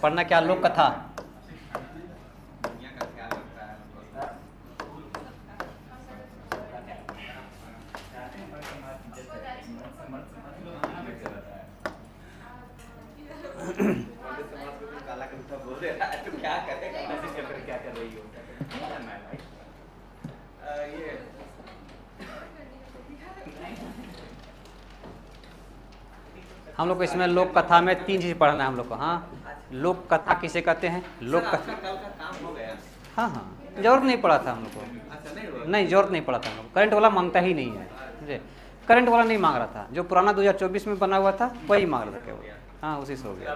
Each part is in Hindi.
पढ़ना क्या? लोक कथा। हम लोग को इसमें लोक कथा में 3 चीज़ पढ़ना है हम लोग को। हाँ, लोक कथा किसे कहते हैं? लोक कथा। हाँ हाँ, जरूरत नहीं पड़ा था हम लोग को। नहीं, जरूरत नहीं पड़ा था हम लोग। करंट वाला मांगता ही नहीं है, समझे? करंट वाला नहीं मांग रहा था, जो पुराना 2024 में बना हुआ था वही मांग रहा था केवल। हाँ, उसी से हो गया।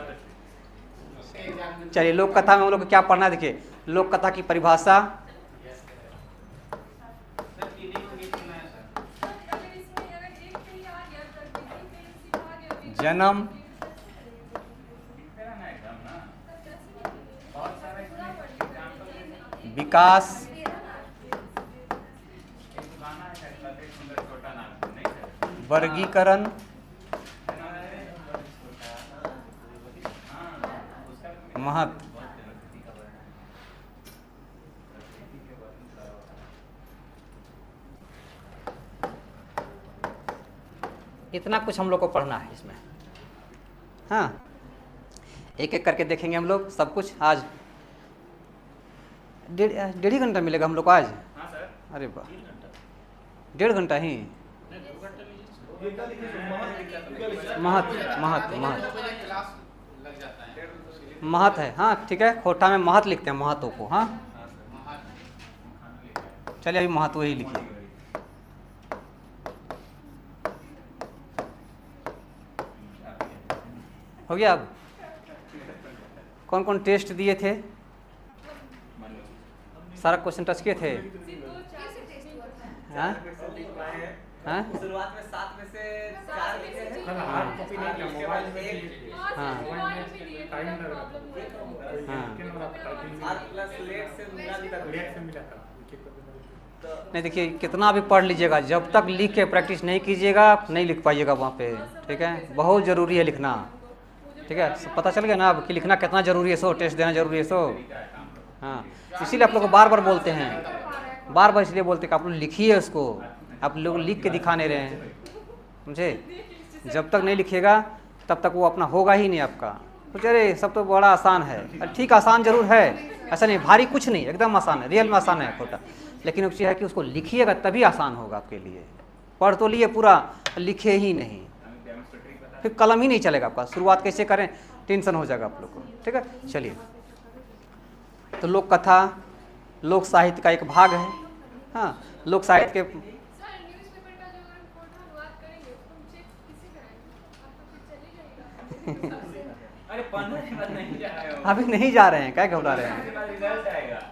चलिए, लोक कथा में हम लोग को क्या पढ़ना है? देखिए, लोक कथा की परिभाषा, जन्म, विकास, वर्गीकरण, महत्व। इतना कुछ हम लोग को पढ़ना है इसमें। हाँ, एक एक करके देखेंगे हम लोग सब कुछ। आज डेढ़ ही घंटा मिलेगा हम लोग को आज। हाँ सर। अरे वाह, 1.5 घंटा ही। महत्व महत्व महत्व महत्व है। हाँ ठीक है, खोटा में महत्व लिखते हैं, महत्व को। हाँ चलिए, अभी महत्व ही लिखिए। हो गया। अब कौन कौन टेस्ट दिए थे? सारा क्वेश्चन टच किए थे? हाँ हाँ, शुरुआत में 7 में से 4 लिखे हैं। हाँ प्लस लेट से मिला था। नहीं, देखिए कितना भी पढ़ लीजिएगा, जब तक लिख के प्रैक्टिस नहीं कीजिएगा नहीं लिख पाइएगा वहाँ पे। ठीक है, बहुत ज़रूरी है लिखना। ठीक है, पता चल गया ना अब कि लिखना कितना ज़रूरी है, सो टेस्ट देना ज़रूरी है। सो हाँ, इसीलिए आप लोग को बार बार बोलते हैं, बार बार इसलिए बोलते हैं कि आप लोग लिखिए उसको। आप लोग लिख के दिखा नहीं रहे हैं, समझे? जब तक नहीं लिखिएगा तब तक वो अपना होगा ही नहीं आपका। तो अरे सब तो बड़ा आसान है। ठीक, आसान जरूर है, ऐसा नहीं, भारी कुछ नहीं, एकदम आसान है, रियल में आसान है खोटा। लेकिन उसकी है कि उसको लिखिएगा तभी आसान होगा आपके लिए। पढ़ तो लिए पूरा, लिखे ही नहीं, फिर कलम ही नहीं चलेगा आपका। शुरुआत कैसे करें, टेंशन हो जाएगा आप लोग को। ठीक है, चलिए। तो लोक कथा लोक साहित्य का एक भाग है। हाँ, लोक साहित्य के अभी नहीं जा रहे हैं, क्या घबरा रहे हैं?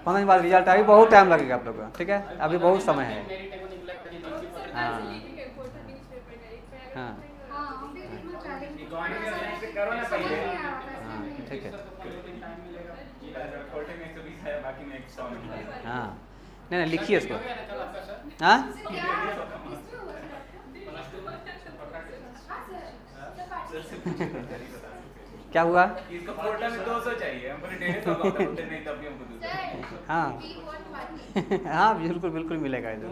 15 दिन बाद रिजल्ट, अभी बहुत टाइम लगेगा आप लोग को। ठीक है, अभी बहुत समय है। हाँ हाँ ठीक है। हाँ नहीं, लिखिए इसको। हाँ क्या हुआ? इसको कोटा में 200 चाहिए, हमको 150 होता है, नहीं तब भी हमको दूसरा। हाँ हाँ, बिल्कुल बिल्कुल मिलेगा इधर।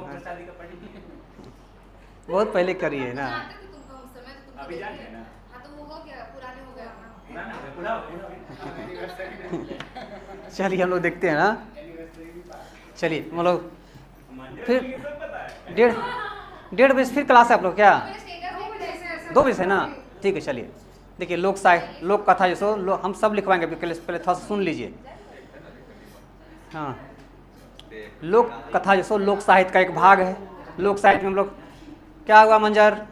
बहुत पहले करिए ना। अभी जाने हैं ना? चलिए हम लोग देखते हैं ना। चलिए हम लोग फिर 1:30 बजे फिर क्लास है आप लोग क्या? 2 बजे से ना? ठीक है, चलिए। देखिए, लोक साहित्य लोक कथा जैसो हम सब लिखवाएंगे। पहले थोड़ा सुन लीजिए। हाँ, लोक कथा जैसो लोक साहित्य का एक भाग है। लोक साहित्य में हम लोग क्या हुआ मंजर?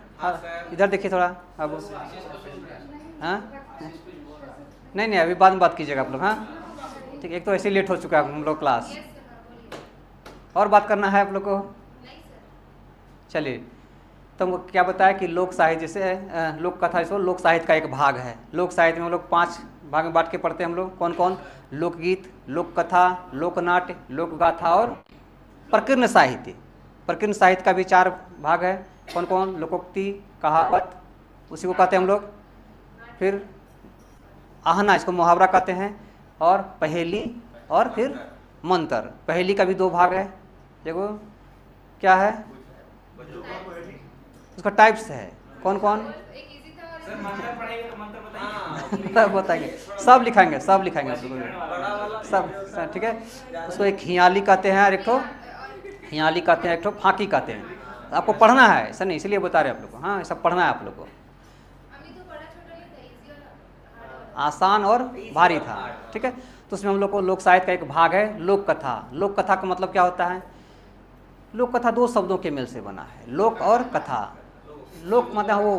इधर देखिए थोड़ा। अब हाँ नहीं, अभी बाद में बात कीजिएगा आप लोग। हाँ ठीक, एक तो ऐसे लेट हो चुका है हम लोग क्लास, और बात करना है आप लोग को। चलिए, तो हमको क्या बताया कि लोक साहित्य जैसे लोक कथा जैसे लोक साहित्य का एक भाग है। लोक साहित्य में हम लोग 5 भाग में बांट के पढ़ते हैं हम लोग। कौन कौन? लोकगीत, लोक कथा, लोकनाट्य, लोक गाथा और प्रकीर्ण साहित्य। प्रकीर्ण साहित्य का भी 4 भाग है। कौन कौन? लोकोक्ति, कहावत, उसी को कहते हैं हम लोग। फिर आहना, इसको मुहावरा कहते हैं, और पहेली और फिर मंत्र। पहेली का भी 2 भाग है। देखो क्या है, उसका टाइप्स है कौन कौन, सर मंत्र पढ़ाइए तो मंत्र बताइए। सब बताएंगे, सब लिखाएंगे, सब लिखाएंगे आप लोगों को, सब ठीक है। उसको एक हियाली कहते हैं और एक ठो हियाली कहते हैं, एक ठो फाकी कहते हैं। आपको पढ़ना है, ऐसा नहीं इसलिए बता रहे हैं आप लोग को। हाँ, सब पढ़ना है आप लोग को। आसान और भारी था, ठीक है। तो उसमें हम लोग को लोक साहित्य का एक भाग है लोक कथा। लोक कथा का मतलब क्या होता है? लोक कथा 2 शब्दों के मेल से बना है, लोक और कथा। लोक मतलब वो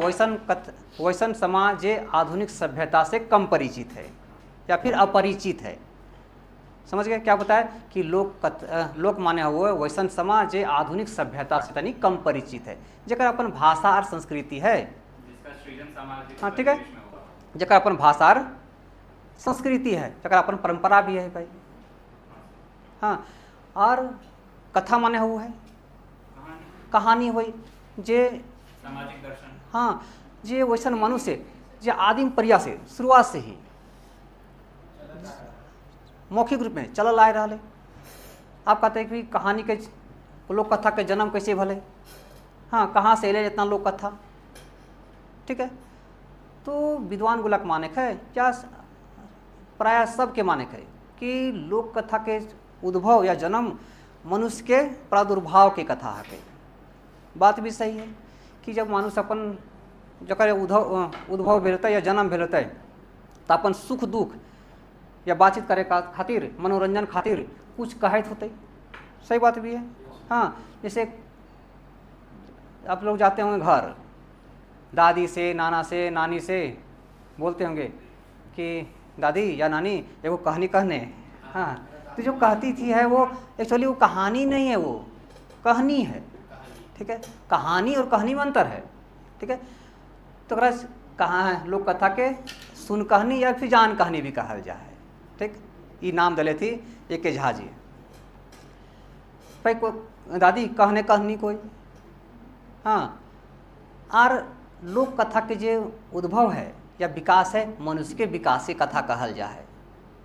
वैसन समाज जे आधुनिक सभ्यता से कम परिचित है या फिर अपरिचित है। समझ गए क्या बताया कि लोक माने हुए वैसन समाज जे आधुनिक सभ्यता से तनी कम परिचित है, जकर अपन भाषा और संस्कृति है। जिसका सृजन सामाजिक हाँ, ठीक है। परिवेश में होगा। जकर अपन भाषा और संस्कृति है, जकर अपन परंपरा भी है भाई। हाँ, और कथा माने हुआ है कहानी हुई जे सामाजिक दर्शन। हाँ, जे वैसन मनुष्य जे आदिम प्रया से शुरुआत से ही मौखिक रूप में चलल आए रहा। आप कहते हैं कि कहानी के लोक कथा के जन्म कैसे भले, हाँ, कहाँ से अले इतना लोक कथा, ठीक है। तो विद्वान गुलक मानक है या प्राय सबके मानक है कि लोक कथा के उद्भव या जन्म मनुष्य के प्रादुर्भाव के कथा है। बात भी सही है कि जब मनुष्य अपन जकर उद्भव भेल होता है या जन्म भेल होता है तो अपन सुख दुख या बातचीत करे खातिर, मनोरंजन खातिर कुछ कहत होते। सही बात भी है। हाँ, जैसे आप लोग जाते होंगे घर, दादी से, नाना से, नानी से बोलते होंगे कि दादी या नानी एगो कहानी कहने। हाँ, तो जो कहती थी है वो एक्चुअली वो कहानी नहीं है, वो कहानी है, ठीक है। कहानी और कहानी में अंतर है, ठीक है। तो कहाँ है लोक कथा के सुन कहानी या फिर जान कहानी भी कहल जाए, ठीक। ये नाम दले थी एक के झा जी। भाई को दादी कहने कहानी कोई, हाँ। और लोक कथा के जो उद्भव है या विकास है, मनुष्य के विकास से कथा कहल जाए।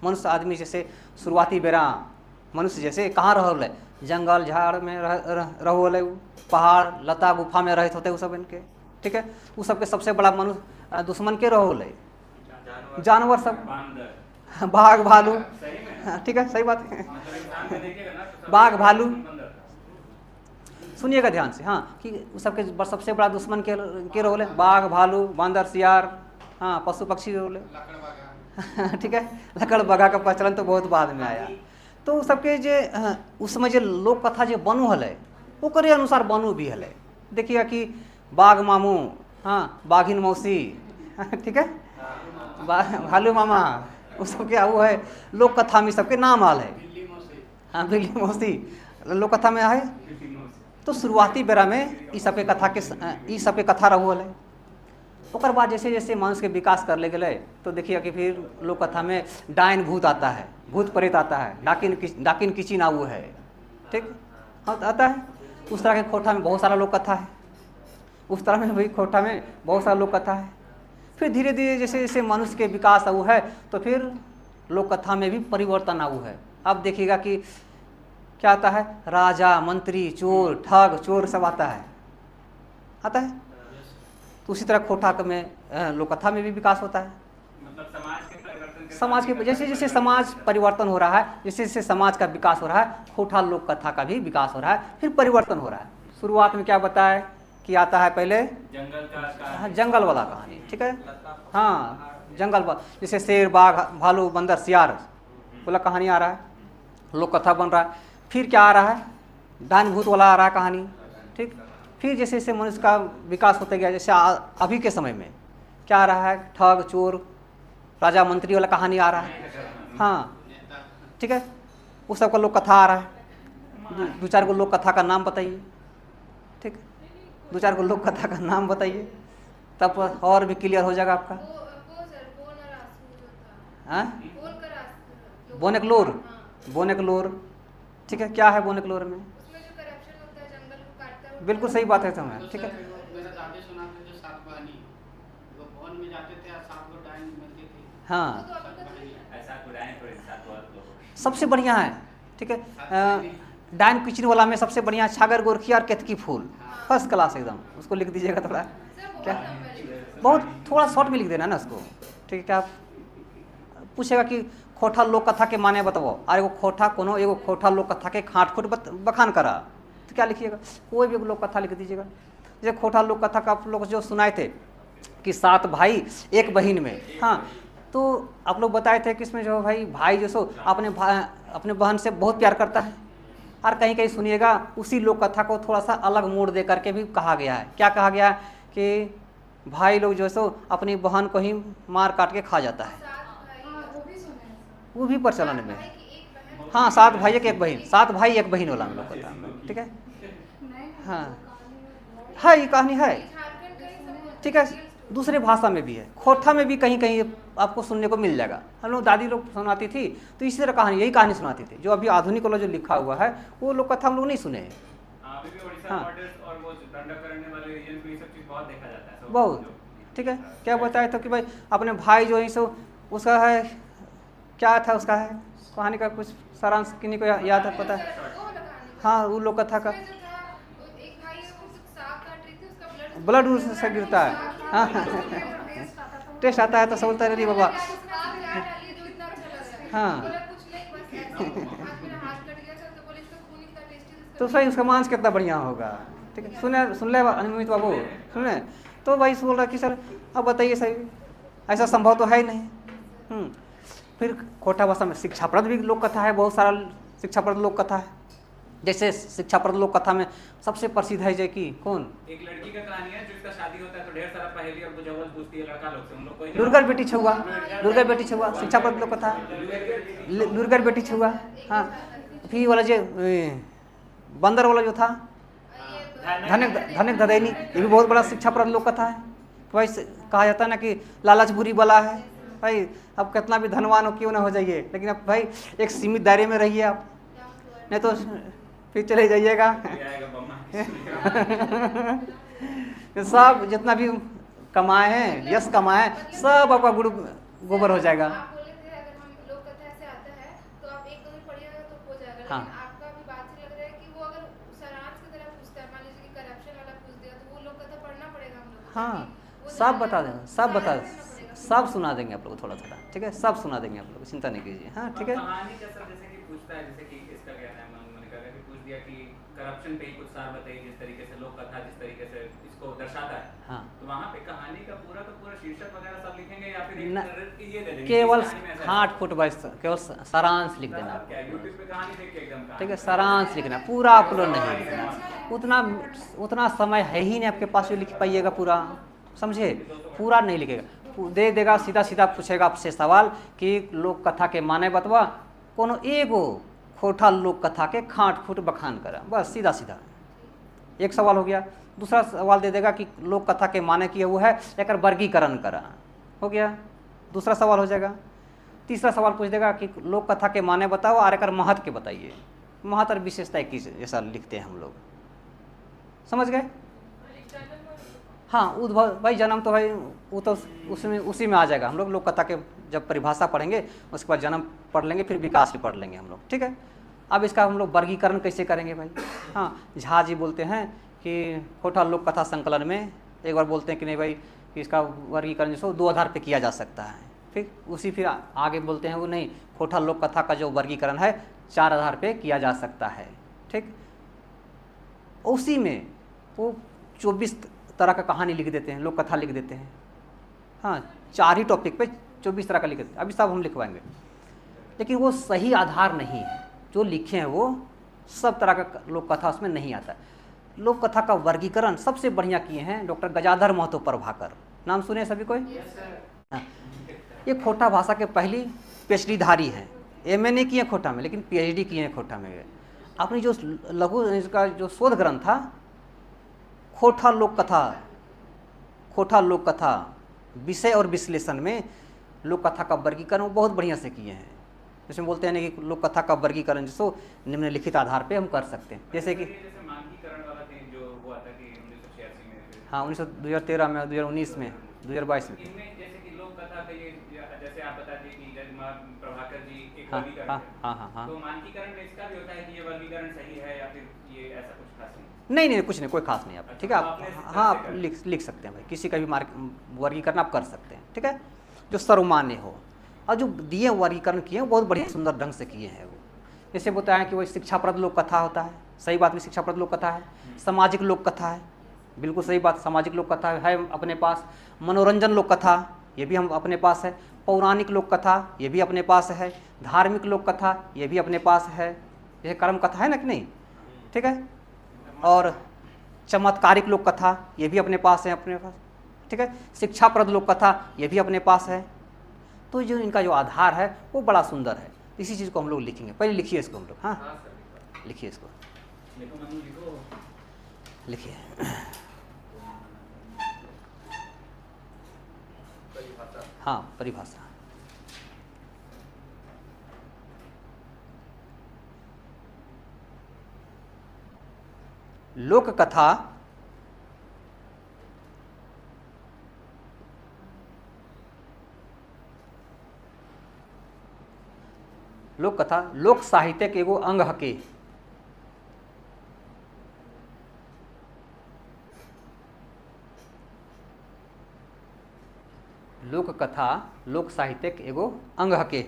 मनुष्य आदमी जैसे शुरुआती बेरा मनुष्य जैसे कहाँ रह, जंगल झाड़ में रह, पहाड़ लता गुफा में रहते होते वो सब इनके, ठीक है। वो सबके सबसे बड़ा मनुष्य दुश्मन के रह, जानवर सब, बाघ भालू, ठीक है, सही बात है। बाघ भालू, सुनिएगा ध्यान से, हाँ, कि उस सबके सबसे बड़ा दुश्मन के रोल है बाघ भालू बांदर सियार, हाँ, पशु पक्षी रोल है, ठीक है। लकड़ बगा का प्रचलन तो बहुत बाद में आया। तो सबके जे उसमें जो लोक कथा जो बनू हल ओकरे अनुसार बनू भी हल। देखिएगा कि बाघ मामू, हाँ, बाघिन मौसी, ठीक है, भालू मामा, उस सब क्या वो है लोक कथा में सबके नाम आल है। हाँ, बिल्ली मौसी लोक कथा में है। तो शुरुआती बेरा में इस सबके कथा रहू है। ओकर बाद जैसे जैसे मनुष्य के विकास कर ले गए तो देखिए कि फिर लोक कथा में डायन भूत आता है, भूत प्रेत आता है, डाकिन किचिन आऊ है, ठीक, हाँ, आता है। उस तरह के खोटा में बहुत सारा लोक कथा है, उस तरह में भी खोटा में बहुत सारा लोक कथा है। फिर धीरे धीरे जैसे जैसे मनुष्य के विकास आऊ है तो फिर लोक कथा में भी परिवर्तन आऊ है। अब देखिएगा कि क्या आता है, राजा मंत्री चोर ठग चोर सब आता है। तो उसी तरह खोटा में लोक कथा में भी विकास होता है। मतलब समाज के जैसे जैसे समाज परिवर्तन हो रहा है, जैसे जैसे समाज का विकास हो रहा है, खोटा लोक कथा का भी विकास हो रहा है, फिर परिवर्तन हो रहा है। शुरुआत में क्या बताया कि आता है पहले जंगल वाला कहानी, ठीक है, हाँ, जंगल जैसे शेर बाघ भालू बंदर सियार वाला कहानी आ रहा है, लोक कथा बन रहा है। फिर क्या आ रहा है, डायन भूत वाला आ रहा है कहानी, ठीक। फिर जैसे जैसे मनुष्य का विकास होते गया, जैसे अभी के समय में क्या आ रहा है, ठग चोर राजा मंत्री वाला कहानी आ रहा है, हाँ, ठीक है। उस सब का लोक कथा आ रहा है। 2-4 को लोक कथा का नाम बताइए, ठीक, 2-4 को लोक कथा का नाम बताइए, तब और भी क्लियर हो जाएगा आपका। बोनेकलोर, ठीक है, क्या है बोनेकलोर में? बिल्कुल सही बात है समय, ठीक है। मेरा दादी सुनाते थे 7 कहानी, वो वन में जाते थे और 7 को डायन मिलती थी। हाँ ऐसा बुराएं थोड़े साथ बहुत लोग सबसे बढ़िया है, ठीक है। डाइन किचन वाला में सबसे बढ़िया छागर गोरखी और केतकी फूल, फर्स्ट क्लास एकदम। उसको लिख दीजिएगा थोड़ा, क्या बहुत थोड़ा शॉर्ट में लिख देना ना उसको, ठीक है। क्या पूछेगा कि खोटा लोक कथा के माने बताओ, और एगो खोटा कोनो एगो खोटा लोक कथा के खाट खुट बखान करा, तो क्या लिखिएगा, कोई भी लोक कथा लिख दीजिएगा। जैसे खोटा लोक कथा का आप लोग जो सुनाए थे कि 7 भाई 1 बहन में, हाँ, तो आप लोग बताए थे कि इसमें जो भाई जो सो अपने बहन से बहुत प्यार करता है। और कहीं कहीं सुनिएगा उसी लोक कथा को थोड़ा सा अलग मोड़ दे करके भी कहा गया है। क्या कहा गया है कि भाई लोग जो है सो अपनी बहन को ही मार काट के खा जाता है, वो भी प्रचलन में है। हाँ 7 भाई 1 बहन, 7 भाई 1 बहन वाला हम लोग कथा में, ठीक है। हाँ है, ये कहानी है, ठीक है। दूसरे भाषा में भी है, खोटा में भी कहीं कहीं आपको सुनने को मिल जाएगा। हम लोग दादी लोग सुनाती थी तो इसी तरह कहानी, यही कहानी सुनाती थी। जो अभी आधुनिक वाला जो लिखा हुआ है वो लोग कथा हम लोग नहीं सुने हैं। अभी भी उड़ीसा हाँ। बॉर्डर्स और वो दंडा करने वाले रीजन पे ये सब चीज बहुत देखा जाता है, सब बहुत, लोग। ठीक है। क्या बताया था कि भाई अपने भाई जो है सो उसका है, क्या था उसका है कहानी का कुछ सारांश, किन्हीं को याद है, पता है? हाँ वो लोग कथा का ब्लड से गिरता है, हाँ टेस्ट आता है तो बोलता है अरे बाबा, हाँ तो सही उसका मांस कितना बढ़िया होगा, ठीक है। सुन ले अनिमित बाबू, सुने तो भाई बोल रहा कि सर अब बताइए सही, ऐसा संभव तो है ही नहीं। फिर खोटा भाषा में शिक्षाप्रद भी लोक कथा है, बहुत सारा शिक्षाप्रद लोक कथा है। जैसे शिक्षाप्रद लोक कथा में सबसे प्रसिद्ध है कि कौन, एक लड़की का कहानी है जो इसका शादी होता है तो ढेर सारा पहेली और बुझावल पूछती है लड़का लोग से, उन लोग कोई दुर्गर बेटी छुआ, दुर्गर बेटी छुआ शिक्षाप्रद लोक कथा, दुर्गर बेटी छुआ। हाँ फिर वाला जो बंदर वाला जो था धनक धदैनी, ये भी बहुत बड़ा शिक्षाप्रद लोक कथा है। भाई कहा जाता है ना कि लालच बुरी बला है, भाई अब कितना भी धनवान हो क्यों ना हो जाइए, लेकिन अब भाई एक सीमित दायरे में रहिए आप, नहीं तो फिर चले जाइएगा। सब जितना भी कमाए हैं, यश कमाए हैं, सब आपका गुरु गोबर हो जाएगा। हाँ हाँ सब बता देंगे, सब बता, सब सुना देंगे आप लोग थोड़ा थोड़ा, ठीक है। सब सुना देंगे आप लोग, चिंता नहीं कीजिए। हाँ ठीक है। कहानी जैसा जैसे कि पूछता है, जैसे कि इसका क्या नाम है, मैंने कहा कि पूछ दिया कि करप्शन पे ही कुछ सार बताइए, जिस तरीके से लोक कथा जिस तरीके से इसको दर्शाता है। हाँ तो वहाँ पे कहानी का पूरा शीर्षक वगैरह सब लिखेंगे या फिर न- ये दे देंगे केवल इस कहानी में ऐसा है? 8 फुट बाइस, केवल सारांश लिख देना, क्या यूट्यूब पे कहानी देख के एकदम ठीक है। सारांश लिखना, पूरा अपलोड नहीं लिखना, उतना समय है ही नहीं आपके पास जो लिख पाइएगा पूरा, समझे। पूरा नहीं लिखेगा, दे देगा सीधा सीधा पूछेगा आपसे सवाल कि लोक कथा के माने बतवा, कोनो एगो खोटा लोक कथा के खाट फूट बखान करा, बस सीधा सीधा एक सवाल हो गया। दूसरा सवाल दे देगा कि लोक कथा के माने किए हुआ है, एक वर्गीकरण करा, हो गया, दूसरा सवाल हो जाएगा। तीसरा सवाल पूछ देगा कि लोक कथा के माने बताओ और एक महत्व के बताइए, महत्व और विशेषता की जैसा लिखते हैं हम लोग, समझ गए। हाँ उद्भव भाई जन्म तो भाई वो तो उसी में आ जाएगा। हम लोग लोक कथा के जब परिभाषा पढ़ेंगे उसके बाद जन्म पढ़ लेंगे, फिर विकास भी पढ़ लेंगे हम लोग, ठीक है। अब इसका हम लोग वर्गीकरण कैसे करेंगे भाई। हाँ झा जी बोलते हैं कि खोटा लोक कथा संकलन में एक बार बोलते हैं कि नहीं भाई कि इसका वर्गीकरण जो 2 आधार पे किया जा सकता है, फिर आगे बोलते हैं वो नहीं, खोटा लोक कथा का जो वर्गीकरण है 4 आधार पे किया जा सकता है, ठीक। उसी में वो 24 तरह का कहानी लिख देते हैं, लोक कथा लिख देते हैं। हाँ 4 ही टॉपिक पे 24 तरह का लिख देते हैं, अभी सब हम लिखवाएंगे, लेकिन वो सही आधार नहीं है। जो लिखे हैं वो सब तरह का लोक कथा उसमें नहीं आता है। लोक कथा का वर्गीकरण सबसे बढ़िया किए हैं डॉक्टर गजाधर महतो प्रभाकर, नाम सुने सभी कोई। हाँ, ये खोटा भाषा के पहली पीएचडी धारी हैं, एमए नहीं किए खोटा में लेकिन पीएचडी किए हैं खोटा में। अपनी जो लघु इसका जो शोध ग्रंथ था खोटा लोक कथा विषय और विश्लेषण में लोक कथा का वर्गीकरण वो बहुत बढ़िया से किए हैं। जिसमें बोलते हैं कि लोक कथा का वर्गीकरण जिसको निम्नलिखित आधार पे हम कर सकते हैं, जैसे कि मानकीकरण वाला थी जो हुआ था कि 1986 में, हाँ 2013 में, 2019 में, 2022 में। इनमें जैसे कि लोक कथा का ये जैसे जैसे आप बताते कि जगमा प्रभाकर जी एक हाँ वर्गीकरण हाँ है, हाँ हाँ हाँ। तो मानकीकरण में इसका भी होता है कि ये वर्गीकरण सही है या फिर ये ऐसा कुछ खास नहीं? नहीं नहीं, कुछ नहीं, कोई खास नहीं आप, ठीक है। अच्छा, आप तो आपने इस हाँ, तरह आप से कर लिख सकते हैं भाई, किसी का भी मार्क वर्गीकरण आप कर सकते हैं, ठीक है, जो सर्वमान्य हो। और जो दिए वर्गीकरण किए हैं वो बहुत बढ़िया सुंदर ढंग से किए हैं वो। जैसे बताया कि वही शिक्षाप्रद लोक कथा होता है, सही बात में शिक्षाप्रद लोक कथा है, सामाजिक लोक कथा है, बिल्कुल सही बात, सामाजिक लोक कथा है अपने पास, मनोरंजन लोक कथा ये भी हम अपने पास है, पौराणिक लोक कथा ये भी अपने पास है, धार्मिक लोक कथा ये भी अपने पास है, जैसे कर्म कथा है ना कि नहीं, ठीक है, और चमत्कारिक लोक कथा ये भी अपने पास है, अपने पास, ठीक है, शिक्षाप्रद लोक कथा ये भी अपने पास है। तो जो इनका जो आधार है वो बड़ा सुंदर है, इसी चीज़ को हम लोग लिखेंगे। पहले लिखिए इसको हम लोग, हाँ हाँ सर, लिखिए इसको, लिखो मनु लिखो। लिखिए। परिभाषा। हाँ, परिभाषा। लोक कथा लोक कथा लोक साहित्य के एगो अंग हके। लोक कथा लोक साहित्य के एगो अंग हके।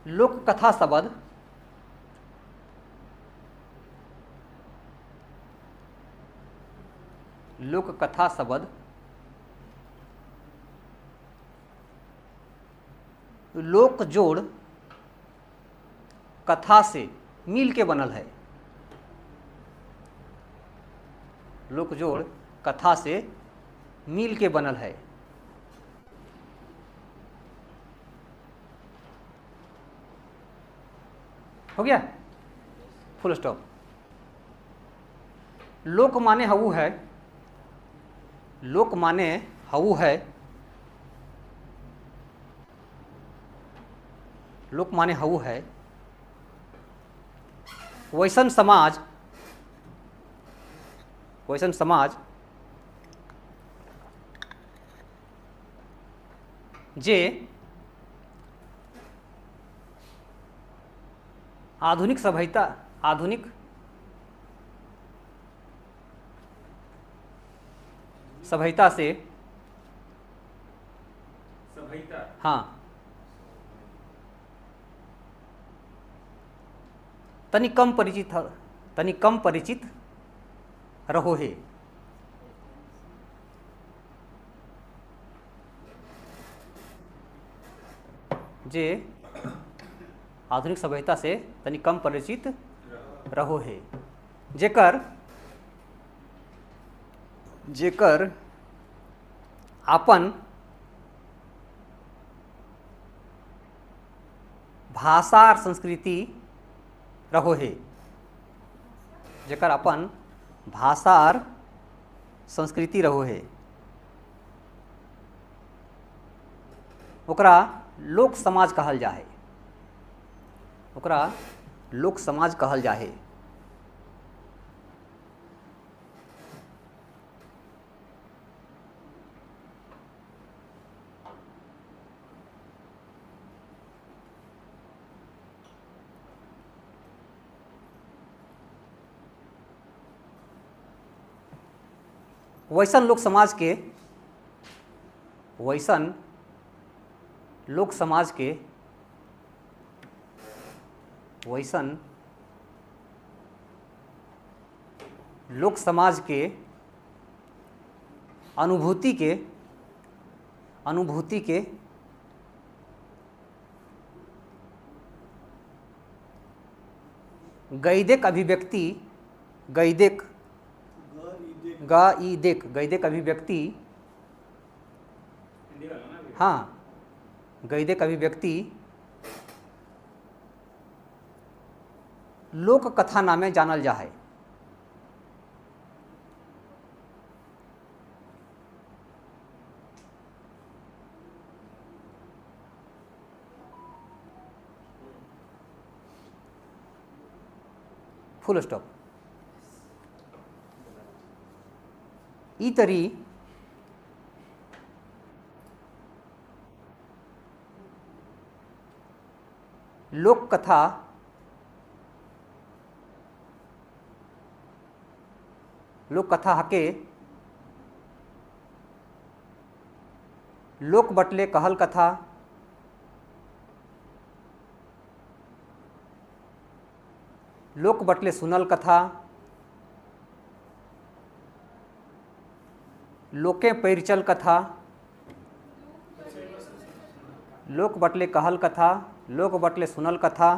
लोक कथा शब्द लोक कथा शब्द लोक जोड़ कथा से मिल के बनल है। लोक जोड़ कथा से मिल के बनल है। हो गया, फुल स्टॉप। लोक माने हवु है, लोक माने हवु है, लोक माने हवु है वैसन समाज, वैसन समाज जे आधुनिक सभ्यता से सभ्यता, हाँ तनिक कम परिचित रहो है। जे आधुनिक सभ्यता से तनिक कम परिचित रहो है, जेकर अपन भाषा और संस्कृति रहो है, जेकर अपन भाषा और संस्कृति रहो है, ओकरा लोक समाज कहल जा है, ओकरा लोक समाज कहल जा है। वैसन लोक समाज के वैसन लोक समाज के वैसन लोक समाज के अनुभूति के गैदेक अभिव्यक्ति गैदेक अभिव्यक्ति, हिंदी वाला ना अभी? हाँ गैदेक अभिव्यक्ति लोक कथा नामे जानल जा है। Full stop. ई तरी लोक कथा हके लोक बटले कहल कथा लोक बटले सुनल कथा लोके पैरचल कथा लोक बटले कहल कथा लोक बटले सुनल कथा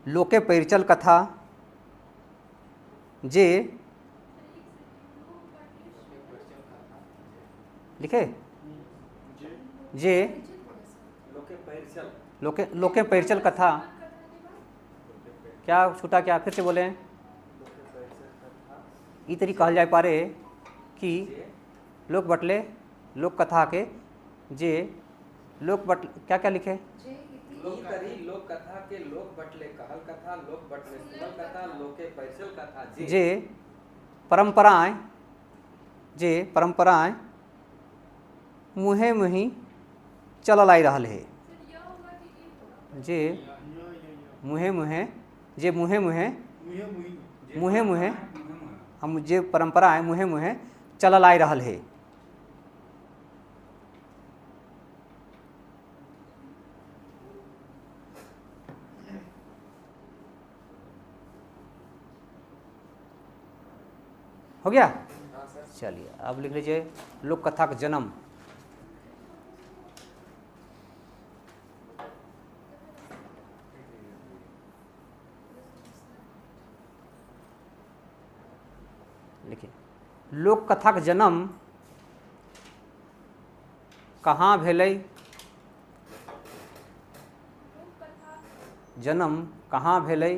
लोके पैरचल कथा जे लिखे जे लोके पैरचल कथा क्या छूटा क्या फिर से बोले ई तरी कहल जाए पारे कि लोक बटले लोक कथा के जे लोक बट क्या क्या लिखे लोक कथा के लोक बटले कहल कथा लोक बटले सुनल कथा लोके पैरचल कथा जे परंपराएं मुहे मुही चलल आई रहल है जे मुहे मुहे हम जे परंपराएं मुहे मुहे चलल आई रहल है। हो गया? चलिए अब लिख लीजिए लोक कथा का जन्म। लिखिए लोक कथा का जन्म कहाँ भेलै? जन्म कहाँ भेलै?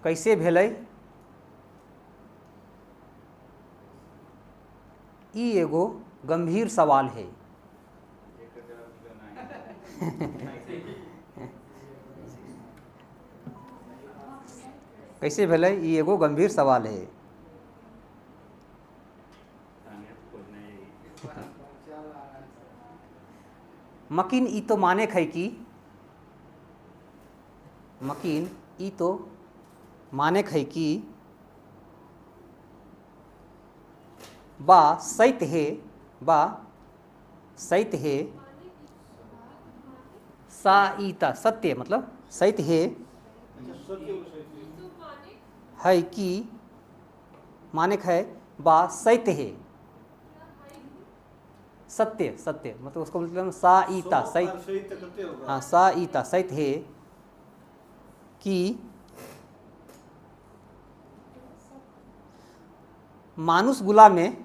कैसे भेलै? ई एगो गंभीर सवाल है। कैसे भेलै? ई एगो गंभीर सवाल है। मकीन ई तो माने है कि मकीन ई तो माने है कि बा सैत है सा ईता सत्य मतलब सैत है कि मानिक है बा सत्य है सत्य मतलब उसको मतलब सा ईता सत्य हाँ सा ईता सत्य है कि मानुष गुला में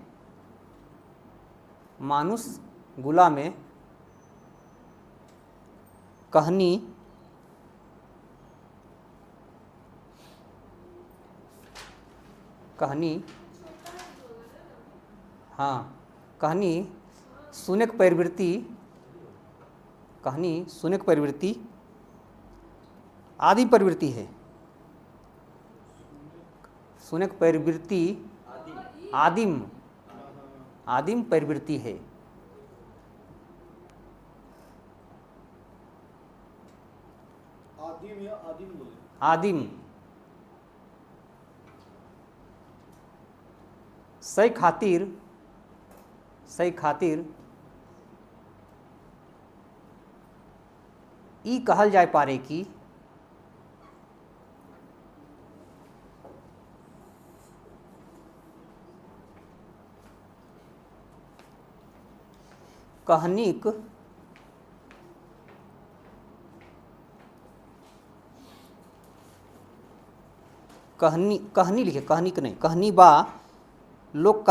कहनी सुनेक प्रवृत्ति आदि प्रवृत्ति है। सुनेक प्रवृत्ति आदिम प्रवृत्ति है। आदिम सही खातिर ई कहल जाए पारे कि कहनीक कहनी लिखे कहनीक नहीं कहनी बा लोक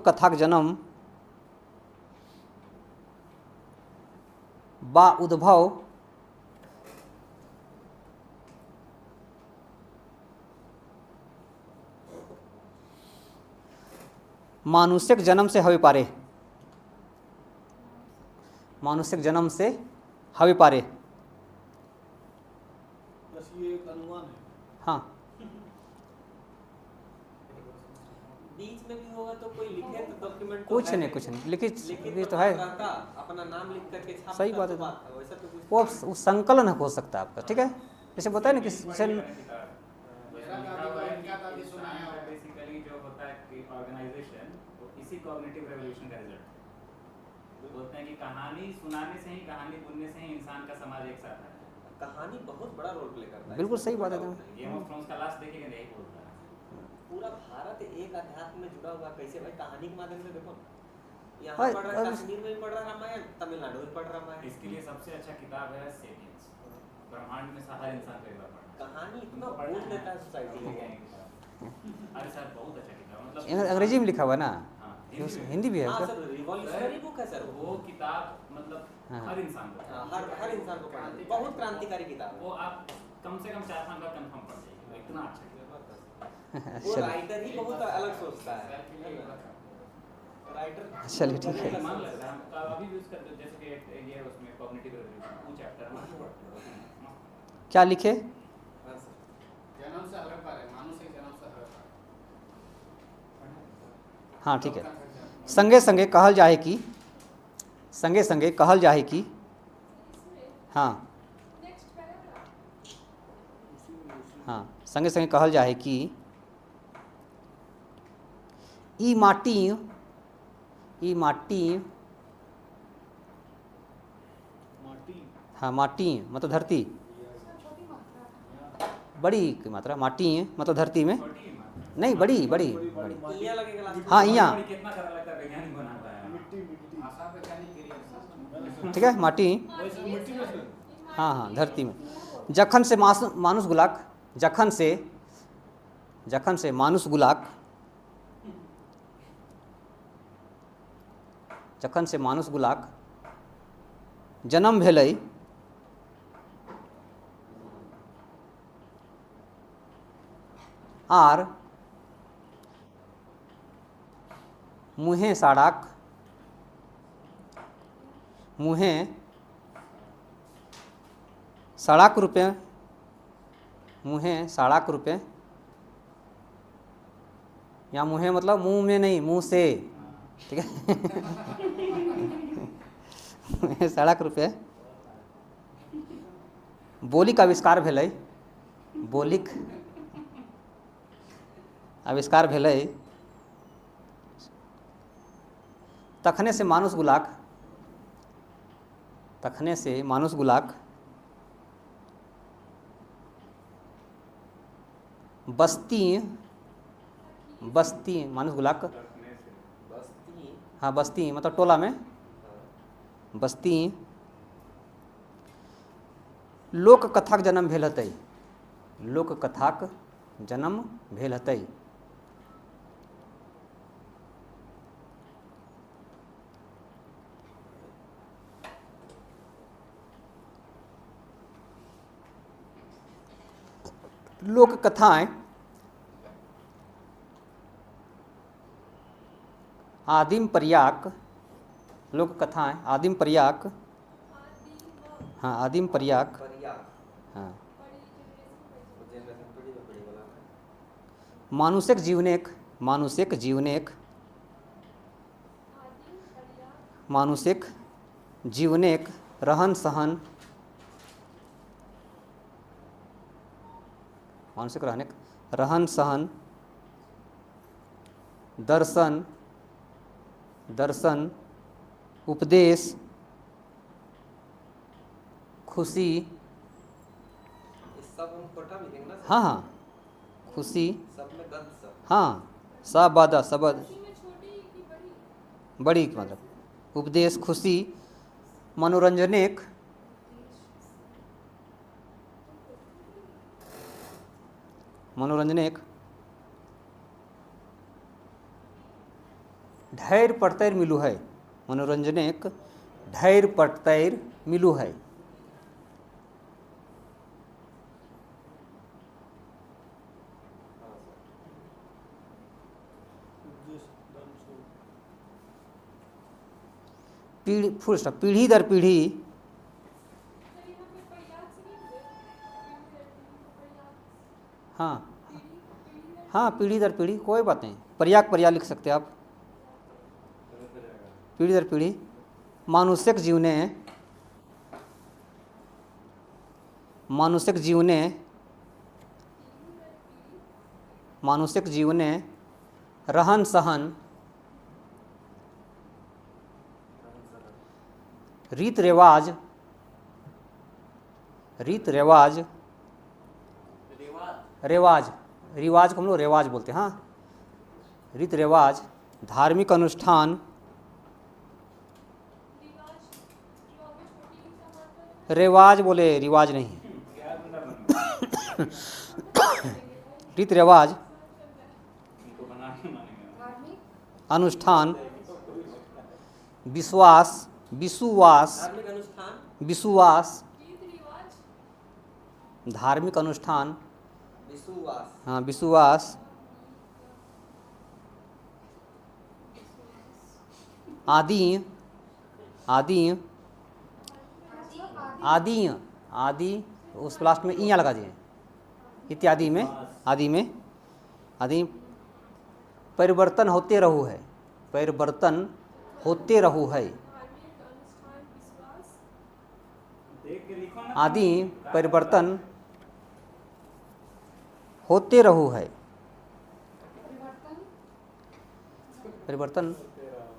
कथाक जन्म बा उद्भव मानुषिक जन्म से हवे पारे बस ये एक अनुमान है। हाँ बीच में भी होगा तो कोई लिखित डॉक्यूमेंट कुछ नहीं, कुछ नहीं, लिखित भी तो है, रहता, अपना नाम लिख करके छाप सही कर बात तो है। बात है, वैसा तो कुछ वो संकलन हो सकता है आपका, ठीक है, जैसे बताया ना कि बेसिकली जो होता है कि ऑर्गेनाइजेशन वो इसी कॉग्निटिव रेवोल्यूशन का रिजल्ट है। बोलते हैं कि कहानी सुनाने से ही, कहानी बुनने से ही इंसान का समाज एक साथ है। कहानी बहुत बड़ा रोल प्ले करता है। बिल्कुल इसमें सही बात है कोई एकदम। doubt नहीं गेम ऑफ थ्रोन्स का लास्ट देखेंगे नहीं बोलता है। पूरा भारत एक अध्यात्म में जुड़ा हुआ कैसे भाई, कहानी के माध्यम से देखो ना। यहाँ और- पढ़ रहा है, और- कश्मीर में भी पढ़ रहा है रामायण, तमिलनाडु में पढ़ रहा है रामायण। इसके लिए सबसे अच्छा किताब है सेपियंस। ब्रह्मांड में हर इंसान को एक बार पढ़ना। कहानी इतना बोल देता है सोसाइटी में। अरे सर बहुत अच्छा किताब, मतलब अंग्रेजी में लिखा हुआ है ना, हाँ, हिंदी भी है हाँ क्या? सर, रिवॉल्यूशनरी बुक है सर वो। वो किताब मतलब हाँ। हर इंसान को हाँ, हर इंसान को पढ़ना चाहिए, बहुत क्रांतिकारी किताब है। वो आप कम से कम 4-5 बार कंफर्म पढ़ जाइए, इतना अच्छा किताब वो चलिए राइटर ही बहुत अलग सोचता है। राइटर चलिए, ठीक है। मन लगता है। हम अभी यूज करते हैं, जैसे कि ये उसमें कॉग्निटिव रेवोल्यूशन वो चैप्टर में क्या लिखे? हाँ सर। जन्म से हर पार है, मानुषिक जन्म से हर पार। हाँ ठीक है। संगे संगे कहल जाए कि, संगे संगे कहल जाए कि, हाँ हाँ, संगे संगे कहल जाए कि ई माटी हाँ, माटी मतलब धरती, बड़ी की मात्रा, माटी मतलब धरती में, छोटी मात्रा नहीं बड़ी बड़ी बड़ी, इया लगेगा लास्ट हाँ इया, बड़ी कितना कर लगता है, वैज्ञानिक बनाता है। आशा वैज्ञानिक क्रिया ठीक है, माटी, हाँ हाँ धरती में। जखन से मानुष गुलाक, जखन से मानुष गुलाक, जखन से मानुष गुलाक जन्म भेलै, आर मुँहे साड़ाक, मुँहे साड़ाक रूपे, मुँहे साड़ाक रूपे, यहाँ मुँहे मतलब मुंह में नहीं, मुंह से, ठीक है मुँहे साड़ाक रूपे बोलिक आविष्कार भेलै, बोलिक आविष्कार भेलै, तखने से मानुष गुलाक, तखने से मानुष गुलाक बस्ती मानुष गुलाक, बस्ती। हाँ बस्ती मतलब टोला में, बस्ती लोक कथाक जन्म भेल हतै, लोक कथाक जन्म भेल हतै। लोक कथाएं आदिम पर्याक, लोक कथाएं आदिम पर्याक, हाँ आदिम पर्याक, पर्याप्त हाँ जनरेशन पीढ़ी में पीढ़ी बोला है। मानुषिक जीवनेक, मानुषिक जीवनेक, मानुषिक जीवनेक रहन सहन, मानसिक रहन सहन, दर्शन, उपदेश, खुशी, ये सब हम कोटा में देंगे ना सर? हाँ हाँ खुशी, सब में गंध सब। हाँ साबादा सबद, बड़ी मतलब उपदेश, खुशी, मनोरंजनेक, मनोरंजनेक ढैर पड़तैर मिलू है, मनोरंजनेक ढैर पड़तैर मिलू है। पीढ़ी फुल स्टॉप, पीढ़ी दर पीढ़ी, हाँ हाँ, पीढ़ी दर पीढ़ी, कोई बात नहीं, पर्याय पर्याय लिख सकते आप, पीढ़ी दर पीढ़ी। मानुषिक जीवने रहन सहन रीत रिवाज रिवाज को हम लोग रिवाज बोलते हैं। हाँ, रीत रिवाज, धार्मिक अनुष्ठान, रिवाज बोले, रिवाज नहीं, रीत रिवाज, अनुष्ठान, विश्वास, धार्मिक अनुष्ठान, विश्वास, धार्मिक अनुष्ठान, विश्वास, हाँ विश्वास, आदि उस लास्ट में इया लगा दिए, इत्यादि में, आदि परिवर्तन होते रहू है, परिवर्तन होते रहू है, आदि परिवर्तन होते रहू है, परिवर्तन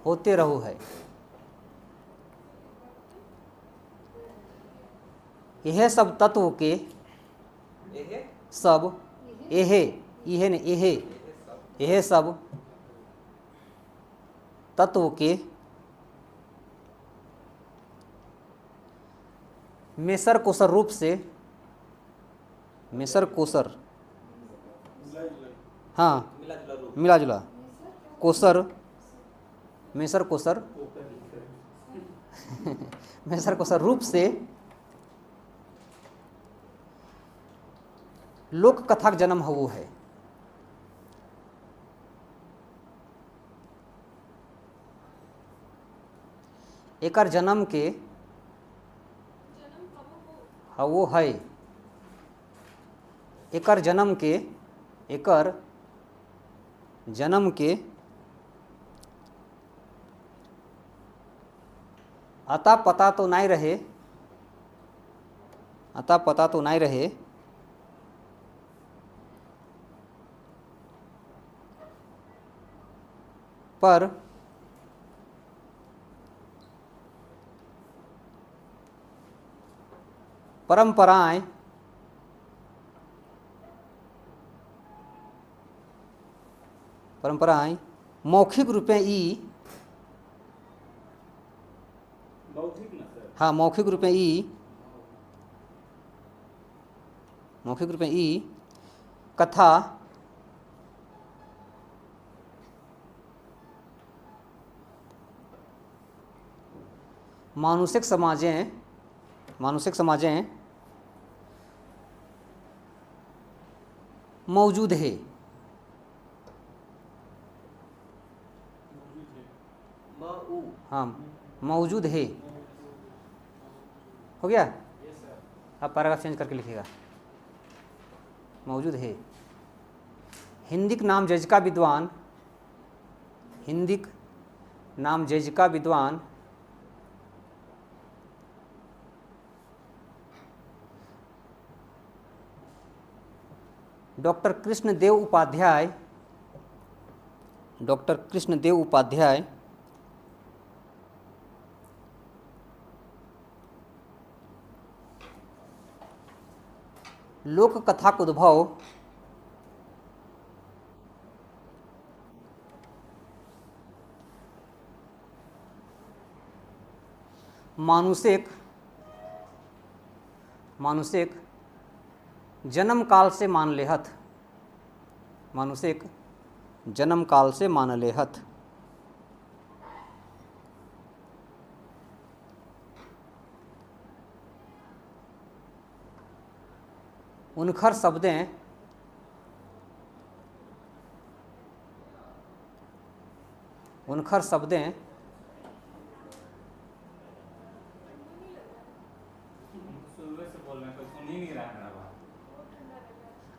होते रहू है। यह सब तत्व के, सब यह सब तत्व के मेसर कोसर रूप से, मेसर कोसर, हाँ मिला जुला, कोसर, मेसर कोसर मेसर कोसर रूप से लोक कथा जन्म हवु है। एकर जन्म के हवु है, एकर जन्म के अता पता तो नहीं रहे, पर परंपराएं मौखिक रूपे हाँ मौखिक रूपे कथा मानुषिक समाजें मौजूद है। हाँ मौजूद है, हो गया। अब पैराग्राफ चेंज करके लिखिएगा, मौजूद है। हिंदिक नाम जैजिका विद्वान डॉक्टर कृष्णदेव उपाध्याय लोक कथा का उद्भव मानुषिक जन्म काल से मान लेहत, उनखर शब्दें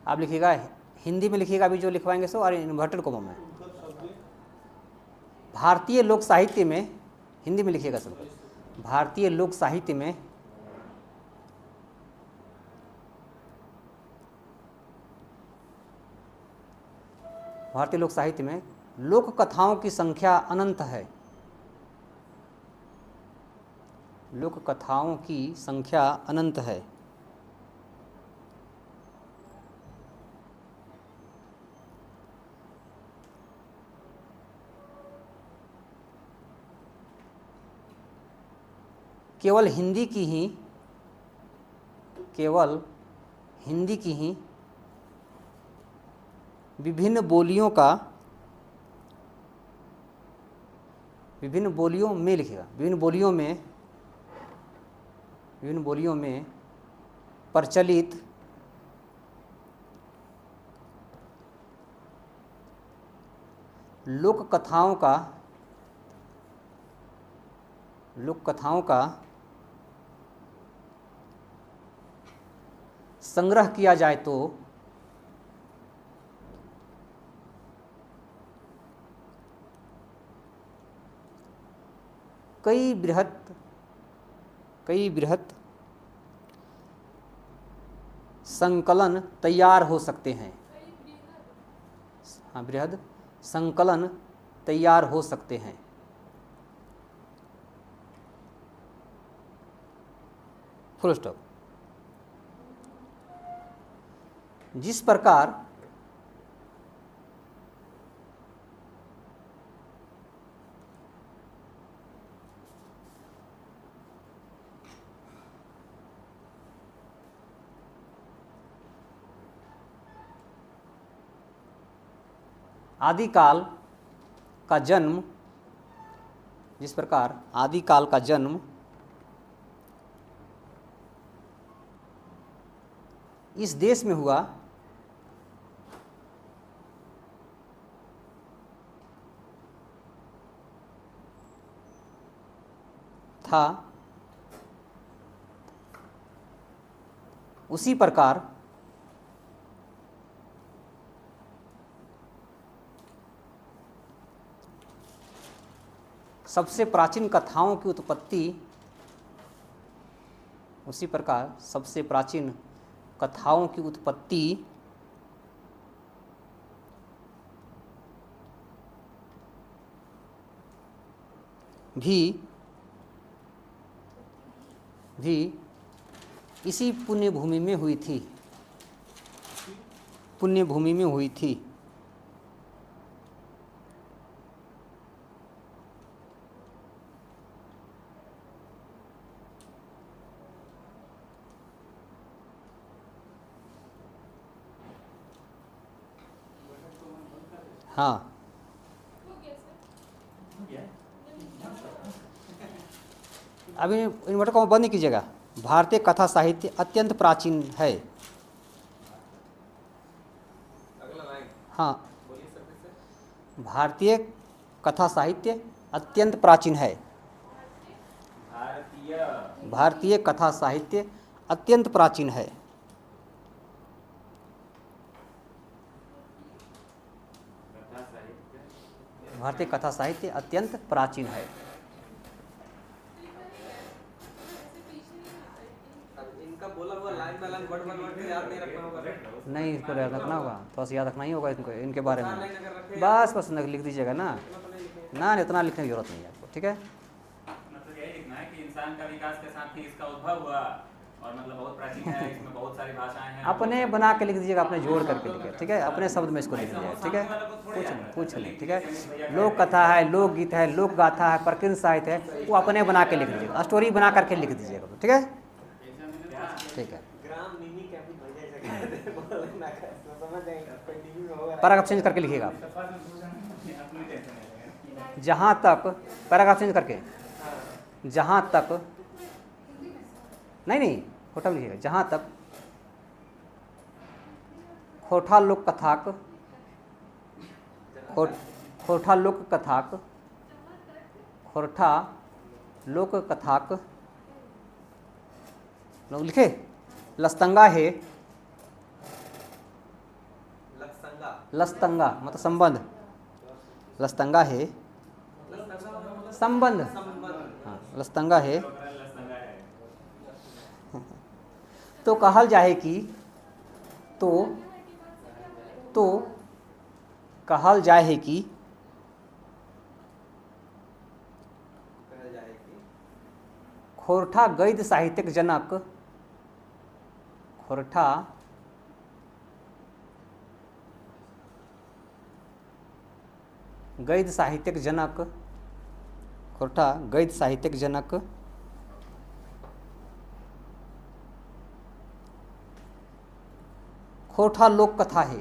आप लिखिएगा हिंदी में लिखिएगा अभी जो लिखवाएंगे सो, और इन्वर्टेड कोमा में। भारतीय लोक साहित्य में, हिंदी में लिखिएगा सब, भारतीय लोक साहित्य में भारतीय लोक साहित्य में लोक कथाओं की संख्या अनंत है। लोक कथाओं की संख्या अनंत है। केवल हिंदी की ही विभिन्न बोलियों में लिखेगा, विभिन्न बोलियों में प्रचलित लोक कथाओं का संग्रह किया जाए तो कई बृहत संकलन तैयार हो सकते हैं। हाँ, बृहद संकलन तैयार हो सकते हैं। Full stop. जिस प्रकार आदिकाल का जन्म इस देश में हुआ था, उसी प्रकार सबसे प्राचीन कथाओं की उत्पत्ति भी इसी पुण्य भूमि में हुई थी। हाँ, अभी इन्वर्टर को बंद नहीं कीजिएगा। भारतीय कथा साहित्य अत्यंत प्राचीन है। अगला लाइन हाँ, बोलिए सर फिर से। भारतीय कथा साहित्य अत्यंत प्राचीन है। भारतीय कथा साहित्य अत्यंत प्राचीन है। भारतीय कथा साहित्य अत्यंत प्राचीन है। अब इनका बोला हुआ लाइन बाय लाइन वर्ड याद नहीं रखना होगा सर। नहीं, इसको याद रखना होगा, थोड़ा सा याद रखना ही होगा इनके बारे में। लाइन अगर रखे बस लिख दीजिएगा ना, इतना तो नहीं लिखेंगे। ना इतना लिखने की जरूरत नहीं है आपको, ठीक है। मतलब यही लिखना है कि इंसान का विकास के साथ ही इसका उद्भव हुआ और मतलब बहुत प्राचीन है, इसमें बहुत सारी भाषाएं हैं। अपने बना के लिख दीजिएगा, अपने जोड़ करके लिखिए, ठीक है। अपने शब्द में इसको लिख दीजिएगा, ठीक है। कुछ नहीं, ठीक है। लोक कथा है, लोक गीत है, लोक गाथा है, प्रकृति साहित्य है, वो अपने बना के लिख दीजिएगा, स्टोरी बना करके लिख दीजिएगा, ठीक है। ठीक है, ग्राम मिनी कैपिटल हो जाएगा बोलना का तो समझ जाएंगे कंटिन्यू में होगा। पैराग्राफ चेंज करके लिखिएगा आप। जहाँ तक पैराग्राफ चेंज करके, जहाँ तक नहीं खोटा में लिखिएगा। जहाँ तक खोटा लोक कथाक लोग लिखे लस्तंगा है लस्तंगा मतलब संबंध, लस्तंगा है संबंध, हाँ लस्तंगा है। तो कहल जाए कि तो कहल जाए कि खोरठा गद्य साहित्यिक जनक, खोरठा गद्य साहित्यिक जनक, खोरठा गद्य साहित्यिक जनक खोरठा लोक कथा है।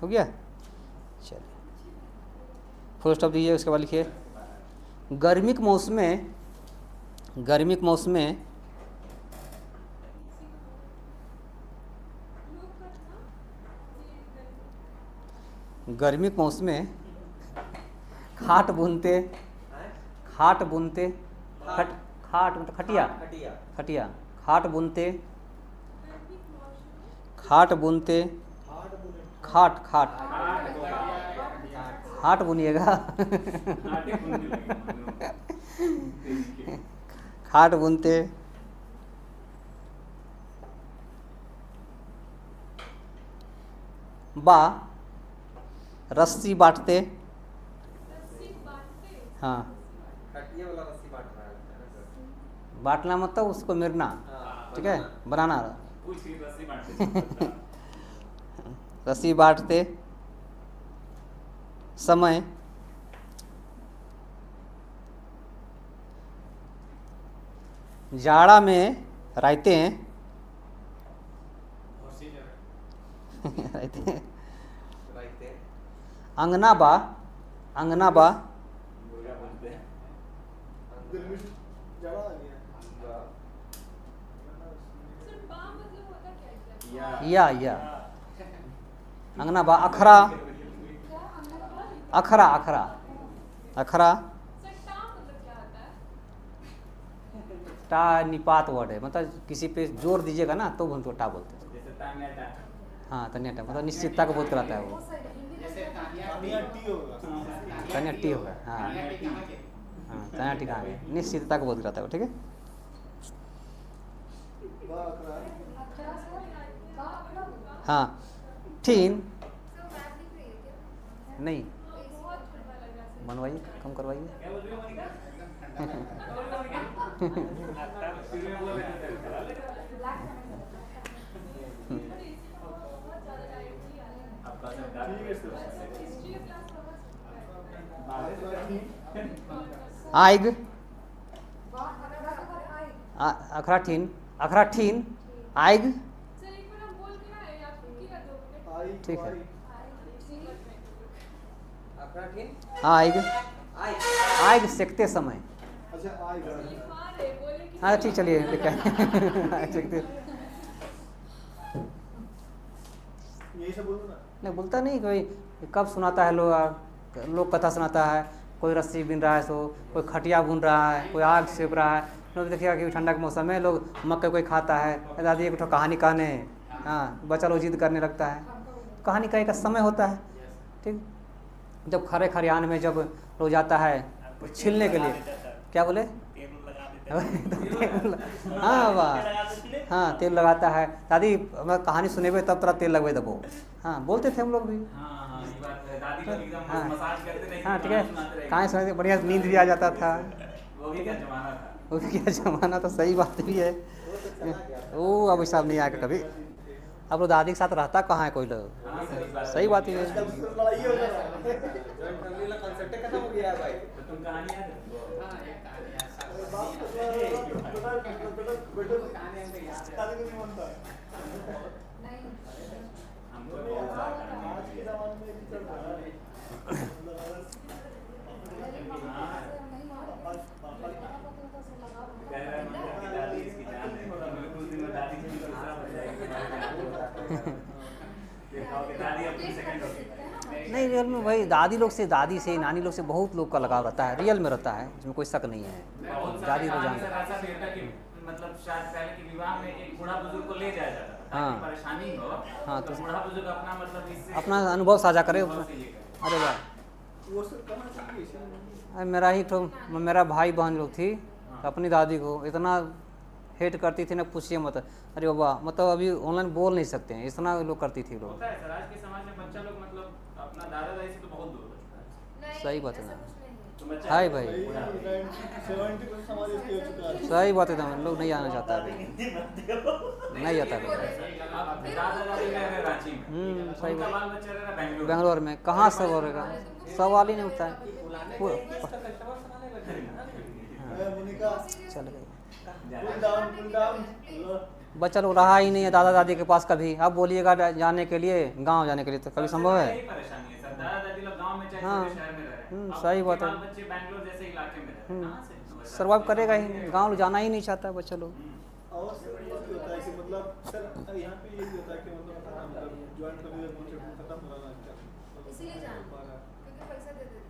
हो गया, चलिए फुल स्टॉप दीजिए, उसके बाद लिखिए गर्मी के मौसम में, गर्मी के मौसम में गर्मी के मौसम में खाट बुनते, खाट बुनते, खाट मतलब खटिया, खटिया खाट बुनते, खाट बुनते, खाट खाट खाट बुनिएगा खाट बुनते, बा रस्सी बांटते, हाँ खटिया वाला रस्सी बांट रहा है, बांटना मतलब उसको मिरना, ठीक है, बनाना रस्सी बांटते, समय जाड़ा में रहते हैं रहते हैं, अंगना बा, अंगना बा या अंगना बा अखरा, अखरा अखरा अखरा टा निपात वर्ड है, मतलब किसी पे जोर दीजिएगा ना तो उनको टा बोलते हैं। हाँ तन्या टा मतलब निश्चितता को बोध कराता है वो, तन्या टी होगा, हाँ हाँ तन्या टी कहाँ गए, निश्चितता को बोध कराता है वो, ठीक है। हाँ ठीन नहीं बनवाइए, कम करवाइए आइग अखरा ठीन, अखरा ठीन आइग, ठीक है आइग, आइग सेकते समय, हाँ ठीक चलिए सेकते नहीं बोलता नहीं, कोई कब सुनाता है लोग कथा सुनाता है, कोई रस्सी बिन रहा है, सो कोई खटिया बुन रहा है, कोई आग सेक रहा है, लोग देखिएगा कि ठंडा के मौसम में लोग मक्के कोई खाता है, दादी एक कहानी कहने, हाँ बच्चा लोग जिद करने लगता है, कहानी कहे का समय होता है, ठीक। जब खरे खरियान में जब लोग जाता है छीलने के लिए, क्या बोले हाँ वाह, हाँ तेल लगाता है, दादी कहानी सुनेबे तब तरह तेल लगवे दबो, हाँ बोलते थे हम लोग भी, हाँ ठीक है, कहानी सुनते बढ़िया नींद भी आ जाता था, वो भी क्या जमाना था, सही बात भी है। वो अब हिसाब नहीं आएगा कभी, अब लोग दादी के साथ रहता कहाँ है कोई लोग, सही बात ही है। नहीं भाई दादी लोग से, दादी से, नानी लोग से बहुत लोग का लगाव रहता है, रियल में रहता है, इसमें कोई शक नहीं है। बहुत दादी सारे तो कहानी जान सर ऐसा भी होता है कि मतलब शायद पहले के विवाह में एक बूढ़ा बुजुर्ग को ले जाया जाता था हाँ। ताकि परेशानी हो। हाँ, तो बूढ़ा बुजुर्ग अपना मतलब इससे अपना अनुभव साझा करे। अनुभव से ये करे। अरे वाह, वो सब कहाँ से की इसे? अरे मेरा ही तो, मेरा भाई बहन लोग थी, तो अपनी दादी को इतना हेट करती थी ना, पूछिए मत। अरे बाबा, मतलब अभी ऑनलाइन बोल नहीं सकते हैं, इतना लोग करती थी लोग। होता है सर, आज के समाज में बच्चा लोग मतलब अपना दादा दादी से तो बहुत दूर होता है। सही बात है ना, तो बच्चा हाय भाई, 70% समाज इसके हो चुका है। सही बात है, हम लोग नहीं आना चाहता अभी, नहीं आता अभी। अब दादा दादी रह रहे रांची में, सही उनका बात। बाल बच्चा रह रहा बेंगलुरु। बेंगलोर में कहाँ सब हो रहेगा, सवाल ही नहीं उठता है। इसका कस्टमर बनाने लगे ना। मोनिका चल गए पुल डाउन बच्चा लोग रहा ही नहीं है दादा दादी के पास कभी। अब बोलिएगा जाने के लिए, गांव जाने के लिए, तो कभी संभव है? यही परेशानी है सर, दादा दादी लोग गांव में चाहे हाँ। छोटे शहर में रह रहे हैं। अब सही उनके बात है। बाल बच्चे बैंगलोर जैसे इलाके में रह रहे हैं, कहाँ से सर्वाइव करेगा ही, गांव जाना ही नहीं चाहता बच्चा लोग। और सर ये भी होता है कि मतलब सर यहाँ पे ये भी होता है कि मतलब ज्वाइंट फैमिली का कॉन्सेप्ट खत्म हो रहा है। इसीलिए जान क्योंकि पैसा दे देते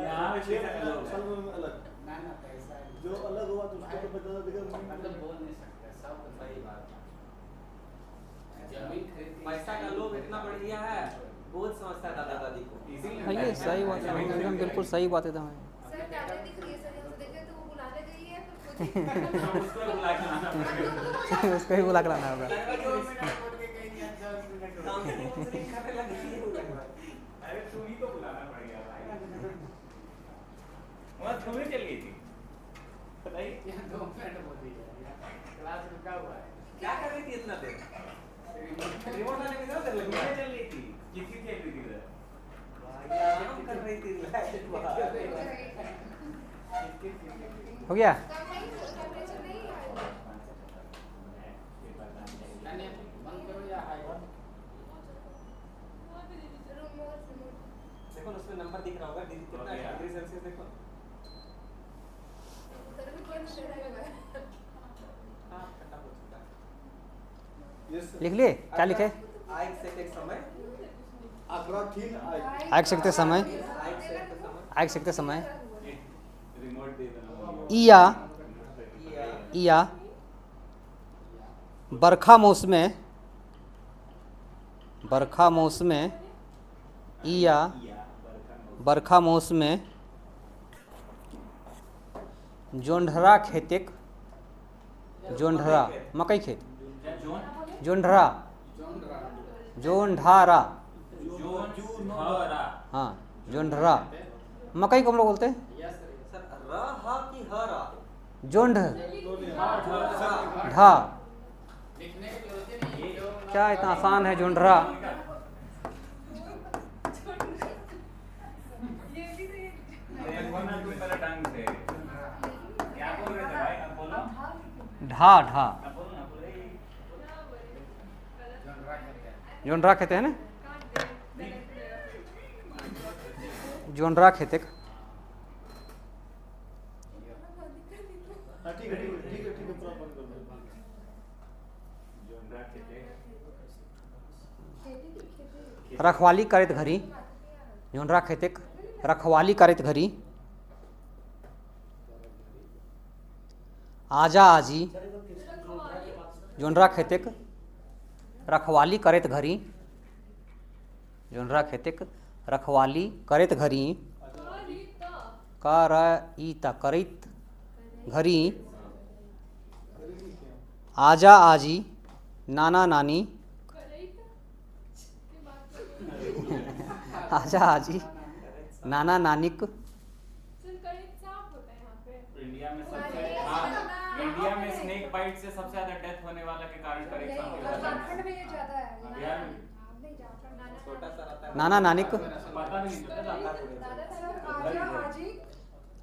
यहाँ पे छह लोग हैं। अलग ना ना पैसा है। जो अलग हुआ तो उसको तो बता देगा। मतलब बोल नहीं सकते सब सही बात है। जमीन खरीद के पैसा का लोभ इतना बढ़ गया है, बहुत समझता है दादा दादी को। इसीलिए हाँ, ये सही बात है, एकदम बिल्कुल सही बात है एकदम। सर दादा दिख रही है सर, यहाँ से देखे तो वो बुलाने गई है फिर हम उसको बुला के लाना पड़ेगा। उसको ही बुला के लाना होगा। अरे तुम ही को बुलाना पड़ेगा भाई। वहाँ तुम ही चल गई थी, बताइए। यहाँ 2 मिनट बोल दीजिए क्लास रुका हुआ है। क्या कर रही थी इतना देर? रिमोट आने की जरूरत लगी घूमने चल गई थी, किसकी खेल रही थी उधर? आराम कर रही थी, रिलैक्स बाहर। हो गया? टेम्परेचर नहीं आया। नहीं बंद करो या हाई देखो ना, उसमें नंबर दिख रहा होगा, डिग्री कितना है, डिग्री सेल्सियस देखो। उधर भी कौन से रहेगा? हाँ, ठंडा हो चुका है। यस लिख लिए? क्या लिखे? आग से एक समय, अग्राथीन आई आग सेकते समय, आग से एक समय, आग सेकते समय, रिमोट दे देना। इया या इया बरखा मौसमे, बरखा मौसमे, इया बरखा मौसमे जोंढरा खेतेक, जोंढरा मकई खेत, जोंढरा जोंढारा, हाँ जोंढरा मकई को हम लोग बोलते हैं। सर रहा की हरा? जोंढ ढा, लिखने की जरूरत ही नहीं है। क्या इतना आसान है जोंढरा? देखो ना तुम पहले ढंग से क्या बोल रहे थे भाई, अब बोलो। ढा ढा अब बोलो ना, बोलो ये। जोंढरा कहते हैं ना, जोंढरा खेते। हाँ ठीक है पूरा बंद कर दो। जोंढरा खेते। रखवाली करत घरी, जोंढरा खेतेक रखवाली करत घरी, आजा आजी, जोंढरा खेतेक रखवाली करत घरी, जोंढरा खेतेक रखवाली करत घरी, करईता करत घरी, आजा आजी नाना नानी, आजा आजी नाना नानिक, इंडिया में सबसे हाँ, इंडिया में स्नेक बाइट से सबसे ज्यादा डेथ होने वाला के कारण करेक्ट होता है। झारखंड में ये ज्यादा है। बिहार में नहीं, झारखंड नाना छोटा सा रहता है। नाना नानिक, पता नहीं चलता। दादा सर आजा आजी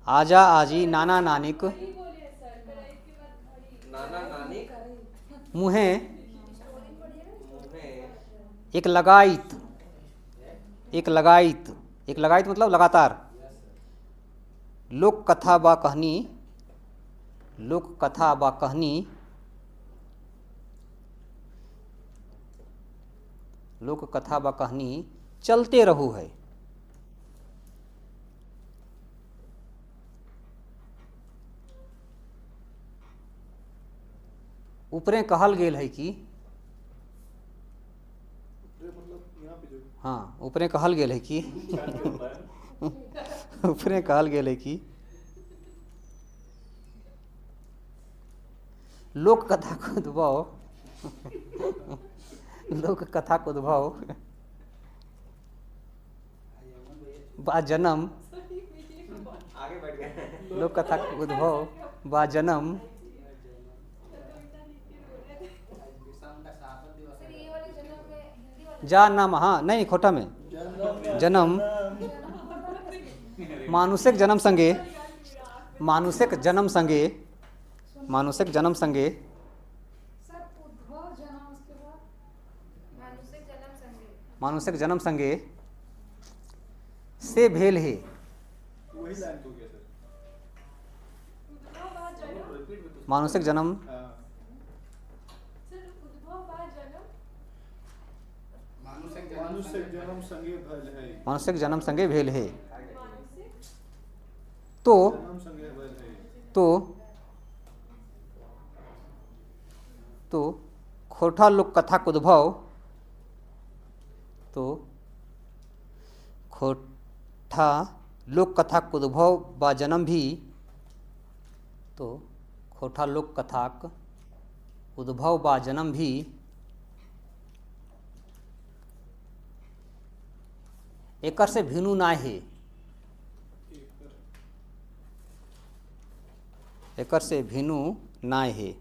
आजा आजी नाना नानिक, नाना नानी मुहे मुहे एक लगाइत, एक लगाइत, एक लगाइत मतलब लगातार, लोक कथा बा कहनी, लोक कथा बा कहनी, लोक कथा व कहानी चलते रहू है। ऊपरे कहल गेल है कि मतलब यहाँ पे जो हाँ ऊपरे कहल गेल है कि ऊपरे कहल गेल है कि लोक कथा को उद्भव लोक कथा को उद्भव बा जन्म आगे बढ़ गए। लोक कथा को उद्भव बा जन्म सर ये वाले जन्म में हिंदी वाले जा नाम हाँ नहीं खोटा में जन्म मानुषिक जन्म संगे मानुषिक जन्म संगे मानुषिक जन्म संगे सर उद्भव जन्म उसके बाद मानुषिक जन्म संगे मानुषिक जन्म संगे से भेल है। वही लाइन हो गया सर। उद्भव बाद जन्म रिपीट में तो मानुषिक जन्म हाँ सर उद्भव बाद जन्म मानुष्य जन्म संगे भल है। मानुषिक जन्म संगे भेल है। मानुषिक तो जन्म संगे भल है। तो खोटा लोक कथा को उद्भव तो खोटा लोक कथा को उद्भव बा जन्म भी तो खोटा लोक कथा उद्भव बा जन्म भी एकर से भिनु ना है। एकर से भिनु ना है।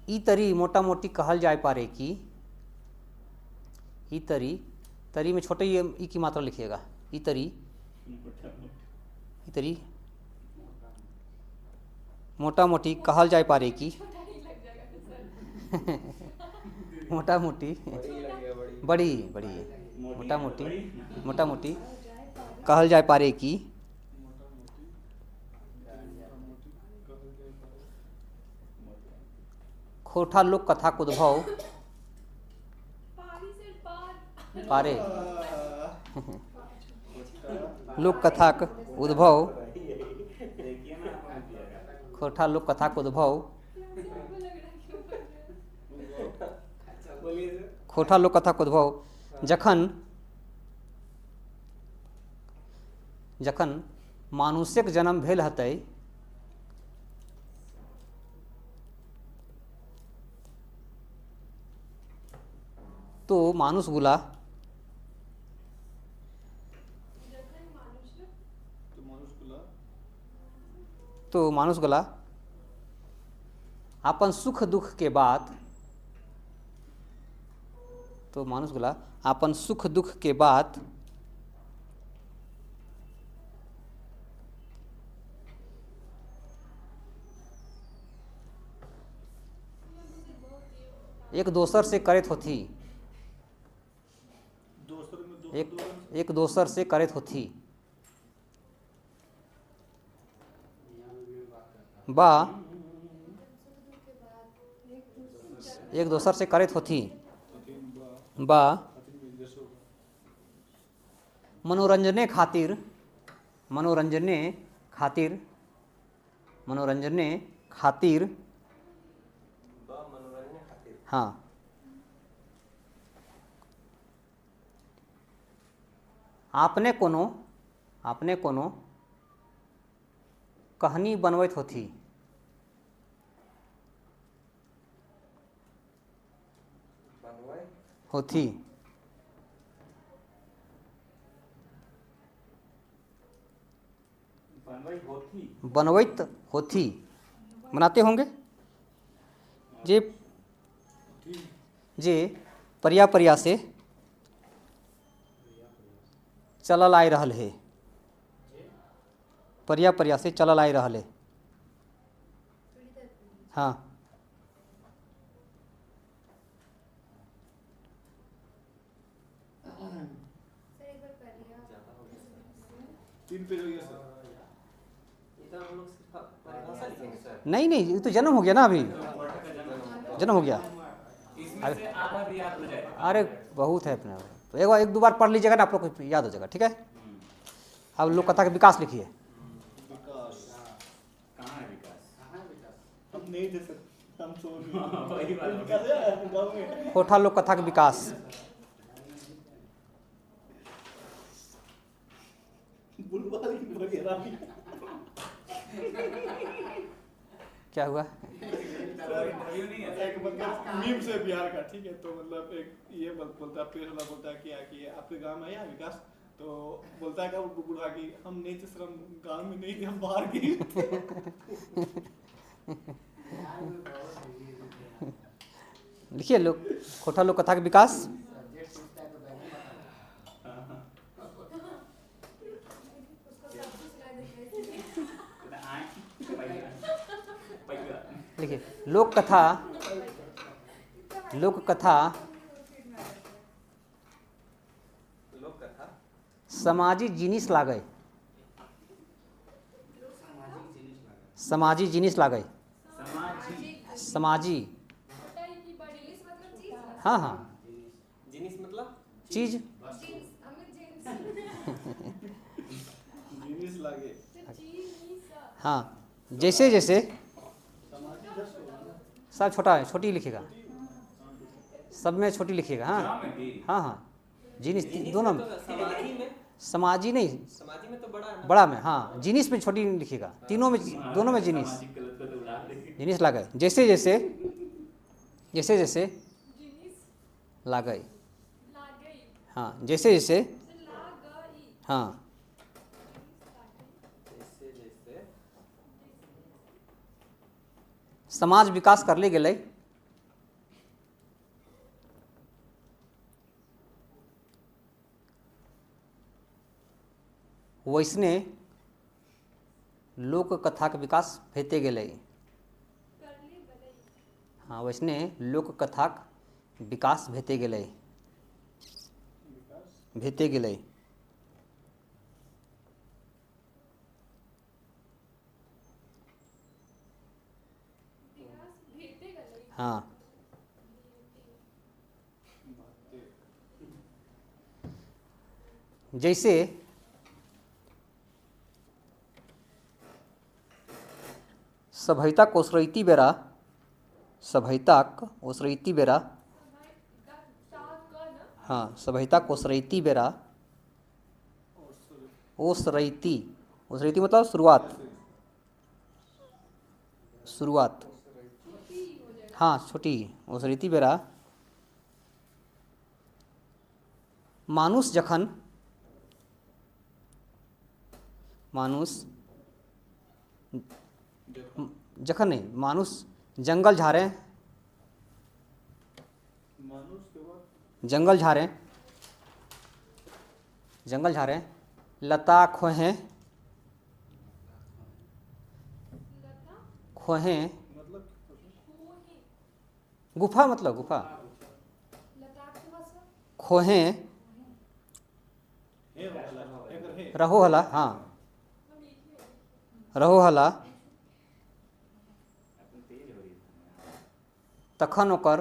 ई तरी मोटा मोटी कहल जाए पारे कि ई तरी में छोटे ई की मात्रा लिखिएगा। ई तरी मोटा मोटी कहल जाए पारे कि मोटा मोटी बड़ी बड़ी मोटा मोटी कहल जाए पारे कि खोटा लोक कथा को उद्भव पारे लोक कथा का उद्भव खोटा लोक कथा को उद्भव खोटा लोक कथा को उद्भव जखन मानुषिक जन्म भेल हतै तो मानुष गुला तो मानुष गुला अपन सुख दुख के बाद तो मानुष गुला अपन सुख दुख के बाद एक दोसर से करत होथी एक दोसर से करत होथी बा एक दोसर से करत होथी बा मनोरंजने खातिर हाँ आपने कोनो कहानी बनवैत होथी बनवैत होथी बनाते होंगे जे परिया से चलल आए रहल है परिया से चलल आए रहल है हाँ 3 पेज हो गया सर। ये तो हम लोग सिर्फ परिभाषा लिखेंगे सर। नहीं नहीं, ये तो जन्म हो गया ना, अभी जन्म हो गया। इसमें से आधा भी याद हो जाएगा। अरे बहुत है अपने, तो एक दो बार पढ़ लीजिएगा ना, आप लोग को याद हो जाएगा। ठीक है, अब लोक कथा का विकास लिखिए। विकास कहाँ है विकास? हम नहीं थे सर, हम सो वही बात हो विकास है गाँव में। कोठा लोक कथा का विकास। बुलवारी वगैरह भी। क्या हुआ? इंटरव्यू नहीं है। एक मतलब मीम से बिहार का, ठीक है, तो मतलब एक ये बोलता है, पेड़ वाला बोलता है कि आपके गांव में आया विकास, तो बोलता है क्या बुढ़ा कि हम नहीं थे सर, हम गांव में नहीं थे, हम बाहर गए थे। लिखिए लोग, कोठा लोक कथा का विकास। लिखिए लोक कथा, लोक कथा लोक कथा समाजी जिनिस लागय, समाजी जिनिस लागय, समाजी। हाँ हाँ, जिनिस मतलब चीज। जीनिस लागे। हाँ, जैसे जैसे सब छोटा है, छोटी लिखिएगा, सब में छोटी लिखिएगा। हाँ हाँ हाँ, जिनिस दोनों में, समाधि में, समाजी नहीं, समाधि में तो बड़ा है ना। बड़ा में। हाँ, जिनिस में छोटी लिखिएगा, तीनों में, दोनों में जिनिस, जिनिस लागय। जैसे जैसे, जैसे जैसे लागय। हाँ, जैसे जैसे, हाँ, जैसे जैसे समाज विकास कर ले गेलै, वैसने लोक कथा के विकास भेते गेलै। हाँ, वैसने लोक कथाक विकास भेते गेलै, भेते गेलै। हाँ, जैसे सभयताक ओसरैती बेरा, सभयताक ओसरैती बेरा, हाँ, सभयताक ओसरैती बेरा, ओसरैती, ओसरैती मतलब शुरुआत, शुरुआत। हाँ, छोटी ओसरैती बेरा मानुष जखन, मानुष जखन नहीं, मानुष जंगल झाड़े, मानुष के बाद जंगल झाड़े, जंगल झाड़े, लता खोहें, खोहें मतलब गुफा, मतलब गुफा, खोहें हे वाला अगर हे रहो हला। हाँ, रहो हला, तखन ओकर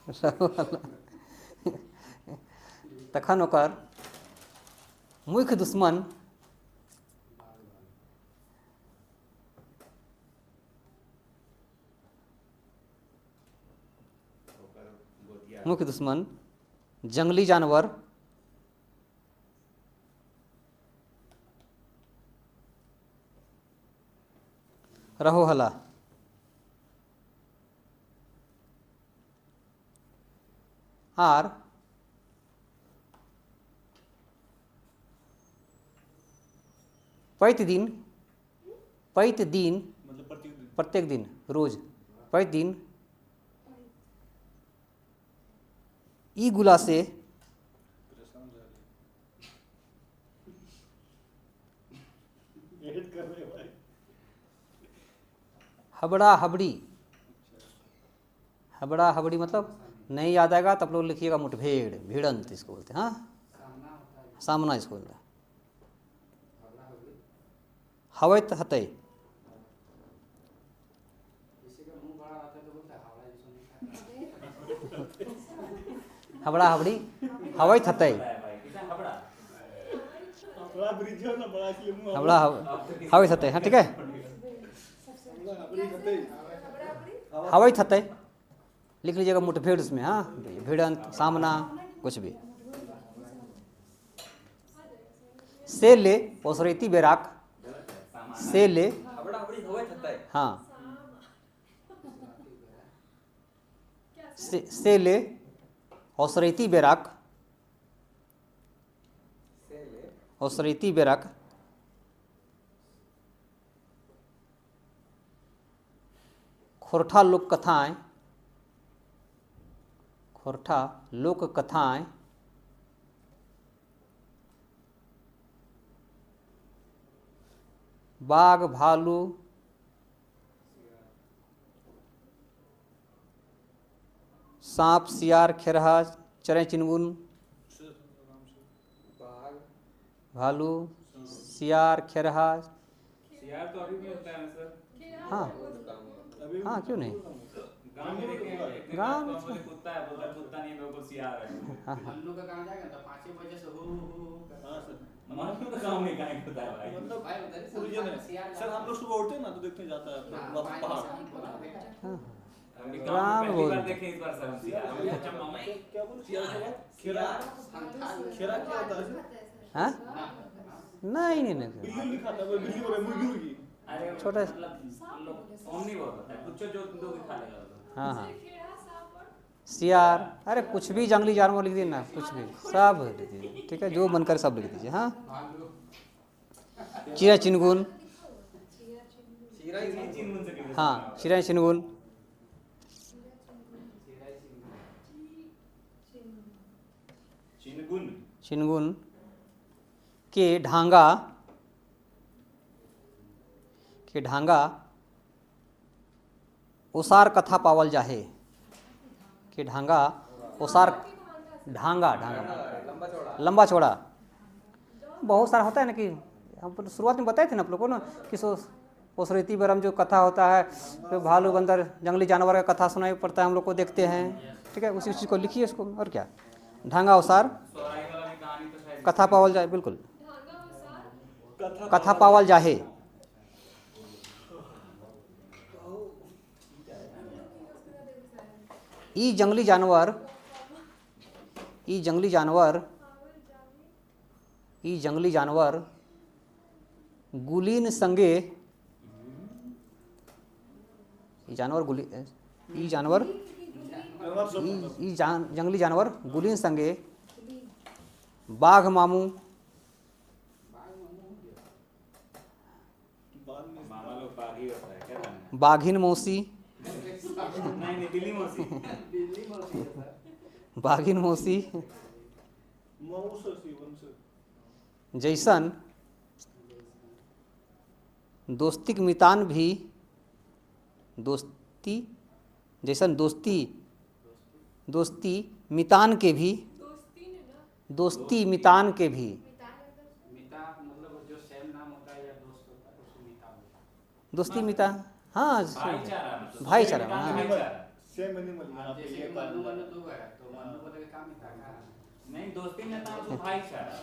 रहो हला, तखन ओकर मुख्य दुश्मन मुख्य दुश्मन जंगली जानवर, रहो हला। आर पैत दिन, पैत दिन मतलब प्रतिदिन। प्रत्येक दिन, रोज, पैत दिन ई गुला से परेशान रह रहे वेट कर रहे भाई। हबड़ा हबड़ी, हबड़ा हबड़ी मतलब नहीं याद आएगा तो आप लोग लिखिएगा मुठभेड़, भिड़ंत इसको बोलते हैं। हाँ, सामना इसको बोलता है। हवैत हतै, किसी का मुंह बड़ा होता है तो बोलता है हावड़ा जैसा नहीं खाता। हबड़ा हबड़ी हवैत हतै, है भाई कितना हबड़ा। बड़ा ब्रिज है ना, बड़ा इसलिए मुंह हबड़ा हवैत हतै। हाँ ठीक है, हवैत हतै लिख लीजिएगा, मुठभेड़ उसमें। हाँ, भिड़ंत, सामना, कुछ भी। से ले ओसरेती बेराक, से ले, हबड़ा हबड़ी होवे थतै। हाँ, से ले ओसरेती बेराक, से ले ओसरेती बेराक, खोरठा लोक कथाएं, खोरठा लोक कथाएं, बाघ भालू, सांप सियार खेरहा चरें चिनगुन, बाघ भालू सियार खेरहा। सियार तो अभी भी होता है ना सर। हाँ अभी हाँ, क्यों नहीं। गांव में देखे हैं, एक दिन गाँव में गाँव में कुत्ता है, बोलता है कुत्ता नहीं है, मेरे को सियार है। मन्नू का गाँव जाएगा तो 5 बजे से हु करता हाँ सर, मानो तो गाँव में गाय होता है भाई। मतलब भाई उधर ही ओरिजिन है सियार सर। हम लोग सुबह उठते हैं ना तो देखने जाता है अपना हाँ, पहाड़। हाँ, अभी राम गाँव में पहली बार बोलते। देखे इस बार सर हम सियार। हमने अच्छा मामा ही। क्या बोल सियार के बाद खेरा, खेरा क्या होता है सर? हाँ, नहीं नहीं नहीं, बिल्ली नहीं खाता, वो बिल्ली और मुर्गी मुर्गी। अरे छोटा- मतलब लोग ओमनी बहुत होता है, कुछ जो दो भी खा लेगा वो। हाँ हाँ, सियार, अरे कुछ भी जंगली जानवर लिख दीजिए ना, कुछ भी सब लिख दीजिए, ठीक है, जो मन करे सब लिख दीजिए। हाँ, चिरा चिनगुन, चीरा ही तीन चीन मुझसे कितने हाँ, चिरा चिनगुन, चिनगुन। चिनगुन के ढांगा, के ढांगा ओसार कथा पावल जाहे, के ढांगा ओसार, ढांगा ढांगा लंबा चौड़ा। लंबा चौड़ा बहुत सारा होता है ना, कि हम शुरुआत में बताए थे ना आप लोगों को ना, कि ओसरेती बरम जो कथा होता है, तो भालू बंदर जंगली जानवर का कथा सुनाई पड़ता है हम लोग को, देखते हैं, ठीक है, उसी चीज़ को लिखिए उसको। और क्या, ढांगा ओसार सोराई वाला भी कहानी तो शायद कथा पावल जाए, बिल्कुल, कथा पावल जाहे। ई जंगली जानवर, ई जंगली जानवर, ई जंगली जानवर गुलीन संगे, ई जानवर गुली, ई जानवर, जंगली जानवर गुलीन संगे बाघ मामू, मामा लोग बाघ ही होता है क्या जानना बाघिन मौसी, है? नहीं बिल्ली मौसी। बाघिन मौसी, मऊस सी वंश। जैसन दोस्तिक मितान भी, दोस्ती, जैसन दोस्ती, दोस्ती मितान के भी, दोस्ती मितान के भी, मिता मतलब जो सेम नाम होता है या दोस्त होता है उसको मिता बोलते हैं। दोस्ती मिता, हाँ, भाईचारा मतलब। भाईचारा, हाँ। भाईचारा। सेम एनिमल यहाँ पे जैसे ये मन्नू पाया मन्नू दो है तो मन्नू बोलेगा काम मिता का। नहीं दोस्ती में था तो भाईचारा।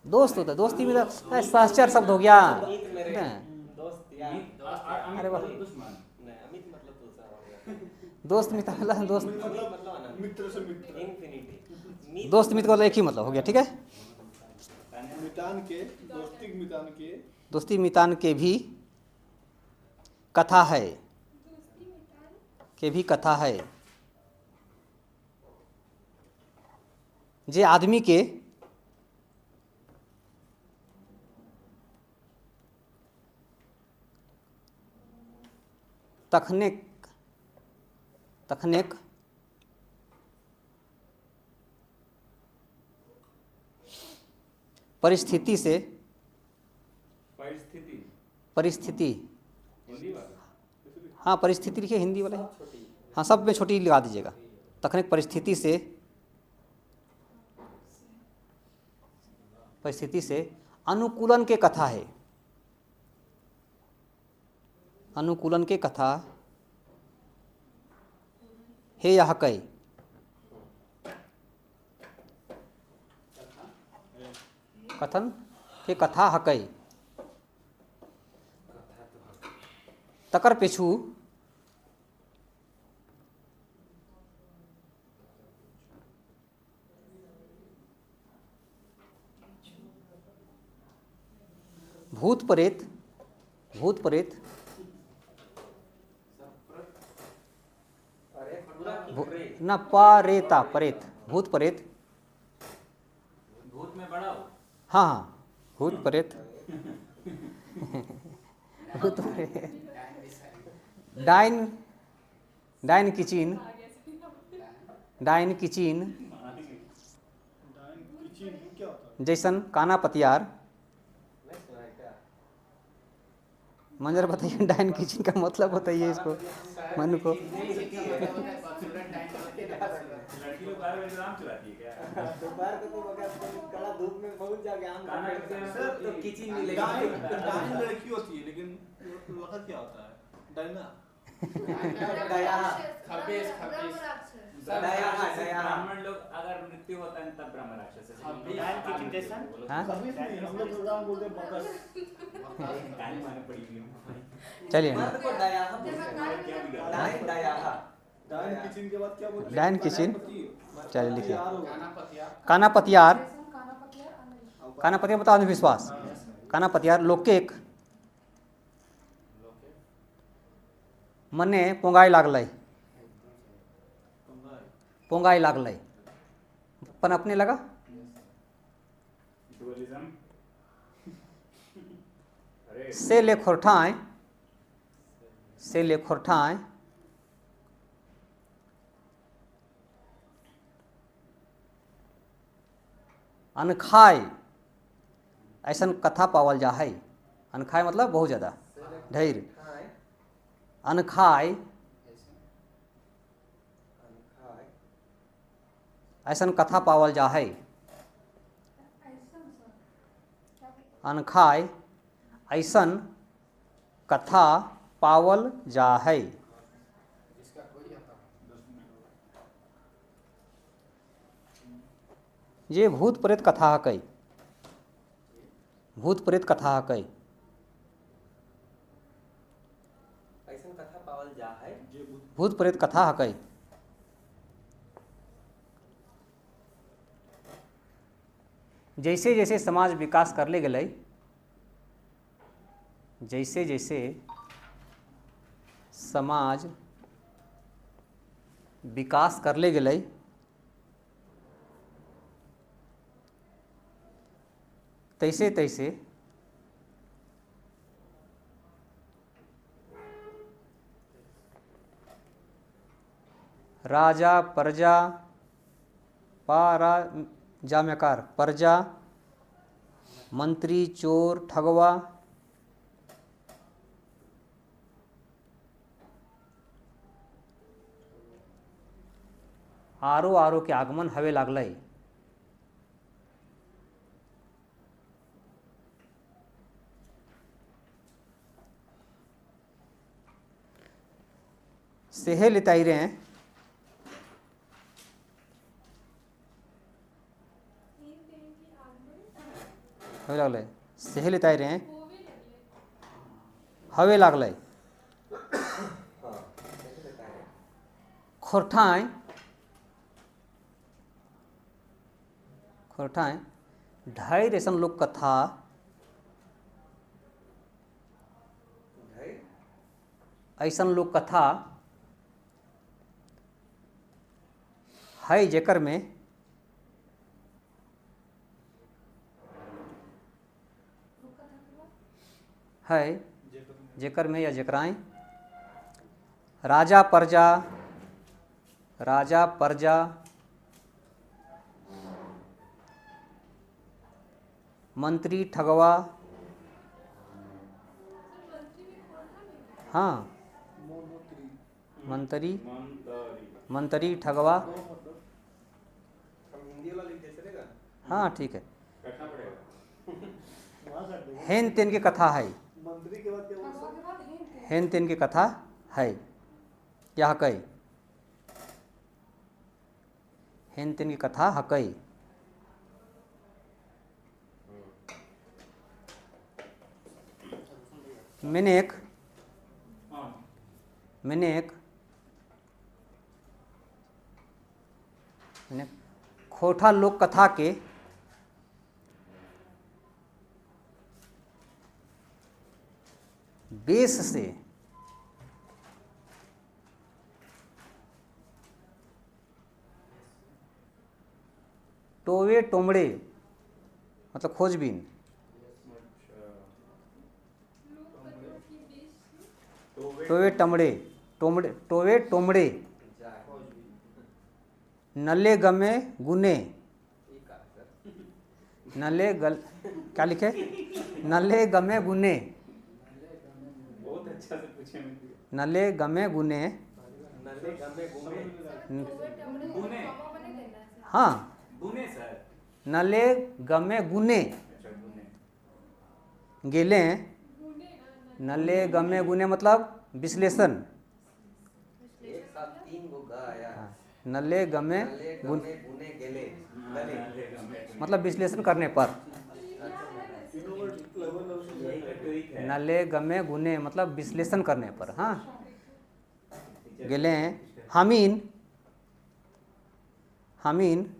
दोस्त होता है, दोस्ती मिता सहचर शब्द हो गया। अमित मेरे हाँ। दोस्त यार। अरे वाह। दुश्मन। नहीं, अमित मतलब दूसरा हो गया। दोस्त मिता मतलब दोस्त, मतलब अनंत। मित्र से मित्र। इन्फिनिटी। दोस्त मित्र का मतलब एक ही मतलब हो गया, ठीक है। मितान के, दोस्तिक मितान के, दोस्ती मितान के भी कथा है, के भी कथा है, जे आदमी के तखनेक, तखनेक परिस्थिति से, परिस्थिति। परिस्थिति, हिंदी वाला। हाँ परिस्थिति लिखिए हिंदी वाले, हाँ सब में छोटी लगा दीजिएगा। तखनेक परिस्थिति से परिस्थिति से अनुकूलन के कथा है। अनुकूलन के कथा हे यह कई कथन के कथा हकई तकर पिछू भूत प्रेत अरे पूरा न पारेता प्रेत भूत प्रेत भूत में बड़ा हो। हाँ हाँ भूत प्रेत भूत प्रेत डाइन डाइन किचिन डायन किचिन क्या होता है? जैसन काना पतियार। नहीं सुना है क्या? मंजर बताइए डाइन किचिन का मतलब बताइए इसको मनु को। लड़की लोग बाहर में आम चुराती है क्या? दोपहर को तो अगर कड़ा धूप में पहुंच जाके आम खाना खाते हैं, सर, तो किचिन डायन मिलेगी। डायन लड़की होती है, लेकिन वक्त क्या होता है? डायना दया खबीस। दया दया ब्राह्मण लोग अगर मृत्यु होता है तब ब्रह्म राक्षस है। डायन किचिन जैसा? हाँ खबीस नहीं, हम लोग प्रोग्राम बोलते हैं बकस। डायन माने पड़ी हुई है। चलिए मर्द को दया डायन दया डायन किचिन के बाद क्या बोलते हैं? डायन किचिन। पति। चलिए लिखिए यार होगा। गाना पतिया काना पतियार। काना पतिया अंग्रेजी। काना पतियार मतलब अंधविश्वास। काना पतियार लोकेक मने पोंगाई लागलै पोंगाई लागलै पनपने लगा। डुअलिज्म। अरे से ले खोरठाएं से ले खोरठाएं अनखाय ऐसन कथा पावल जा है। अनखाय मतलब बहुत ज़्यादा ढेर। अनखाय ऐसन कथा पावल जा है। अनखाय ऐसन कथा पावल जा है। इसका कोई आता ये भूत प्रेत कथा हकई। भूत प्रेत कथा हकई। ऐसा कथा पावल जा है। भूत प्रेत कथा हकई। जैसे जैसे समाज विकास करले गेलै जैसे जैसे समाज विकास करले गेलै तैसे तैसे राजा प्रजा पारा जाम्यकार प्रजा मंत्री चोर ठगवा आरो आरो के आगमन हवे लागलै। सेहे लिताई रे हवे लागलै। सेहे लिताई रे हवे लागलै। खोरठाएं खोरठाएं ढाई रेशम लोक कथा ऐसन लोक कथा है जेकर में है जेकर में या जेकराएं राजा प्रजा मंत्री ठगवा। हाँ मंत्री ठगवा। हम हिंदी वाला लिख दे चलेगा? हाँ ठीक है। बैठना पड़ेगा। वहाँ काट देगा। हेन तेन की कथा है, मंत्री के बाद क्या बोल खड़वा के बाद हेन थे। हेन तेन की कथा है, या हकई, हेन तेन की कथा हकई। मैंने एक खोटा लोक कथा के बेस से टोवे टोमड़े मतलब खोजबीन, टोवे टमड़े, टोवे टोमड़े, नले गमे गुने, नले गल क्या लिखे, नले गमे गुने, बहुत अच्छा से पूछे मैंने। नले गमे गुने, नले गमे घूमे गुने हाँ गुने सर, नले गमे गुने अच्छा गुने, गेले, नले गमे गुने मतलब विश्लेषण, एक साथ 3 गो गा आया। नले गमे नले गुन गमे गुने गेले गले। मतलब विश्लेषण करने पर, तीनों वर्ड लगभग यही का ट्रिक है। नले गमे गुने मतलब विश्लेषण करने पर। हाँ गेले हामीन, हामीन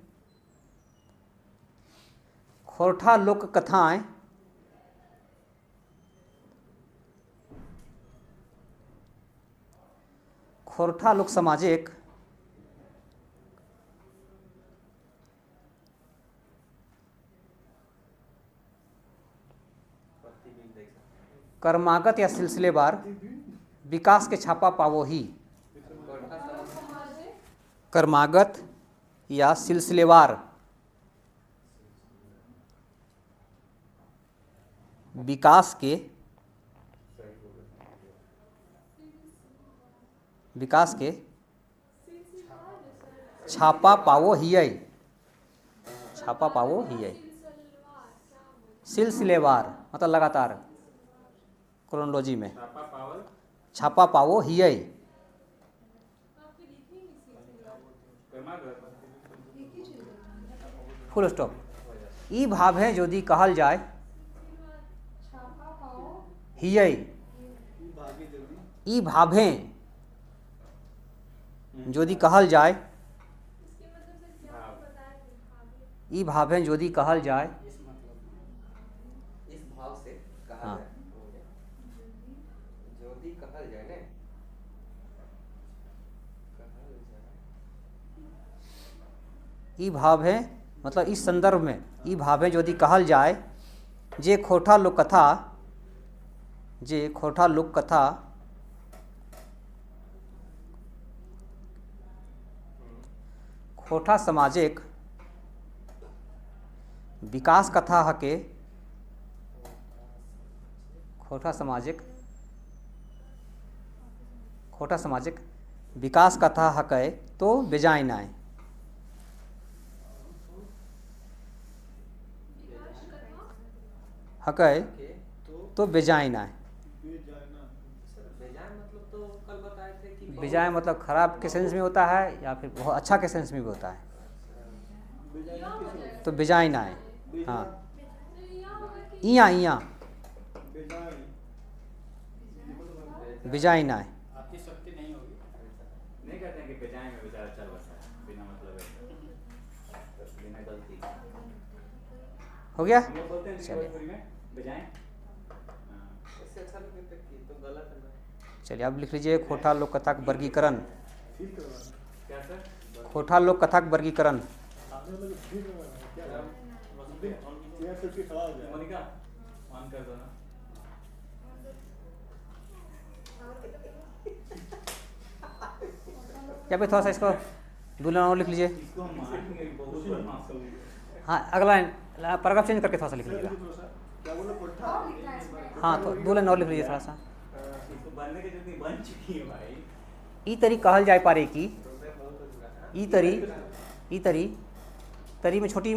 खोरठा लोक कथाएं खोरठा लोक सामाजिक कर्मागत या सिलसिलेवार विकास के छापा पावो ही, कर्मागत या सिलसिलेवार विकास के छापा पावो हियै, छापा पावो हियै, सिलसिलेवार मतलब लगातार क्रोनोलॉजी में, पापा पावर छापा पावो हियै, कर्मागत फुल स्टॉप। ई भावें यदि कहल जाय छापा पाओ हियै, भागे जल्दी। ई भावें यदि कहल जाय, ई भावें यदि कहल जाय, इस भाव से कहा हाँ। जाए, ज्योति कहल जाए ने, कहल जाए। ई भावें मतलब इस संदर्भ में ई भावें यदि कहल जाय जे खोटा लोक कथा, जे खोटा लोक कथा खोटा सामाजिक विकास कथा हके, खोटा सामाजिक विकास कथा हकै तो बेजाय नाय, हकै के तो बेजाय नाय। बेजाना बेजान मतलब तो कल बताए थे कि बेजाय मतलब खराब के सेंस में होता है या फिर बहुत अच्छा के सेंस में भी होता है, बेजाना किसे तो बेजाय नाय। हाँ इया इया बेजाई बेजाय नाय, आपकी शक्ति नहीं होगी। नहीं कहते हैं कि बेजाय में बेचारा चल बसा है, बिना मतलब है, बिना गलती। हो गया। हम लोग बोलते हैं कि चलिए। भोजपुरी में बेजाय। हाँ। इससे अच्छा लगे तो कि तो गलत है ना। चलिए अब लिख लीजिए खोटा लोक कथा का वर्गीकरण, ठीक करवाना। क्या सर? खोटा लोक कथा का वर्गीकरण। आपने मतलब ठीक करवाना क्या चेयर से उठ के खड़ा हो जाए। मोनिका ऑन कर दो ना। या फिर थोड़ा सा इसको दूल्हा और लिख लीजिए। इसको हम मारेंगे, बहुत बदमाश हो गए। हाँ अगला पैराग्राफ चेंज करके थोड़ा सा लिख लीजिएगा। क्या बोले पुट्ठा और लिखना है इसमें। हाँ तो दो लाइन और लिख लीजिए थोड़ा सा। इसको बनने के जितनी बन चुकी है भाई। ई तरी कहल जाय पारे कि तो मैं बहुत जुड़ा है। ई तरी तरी में छोटी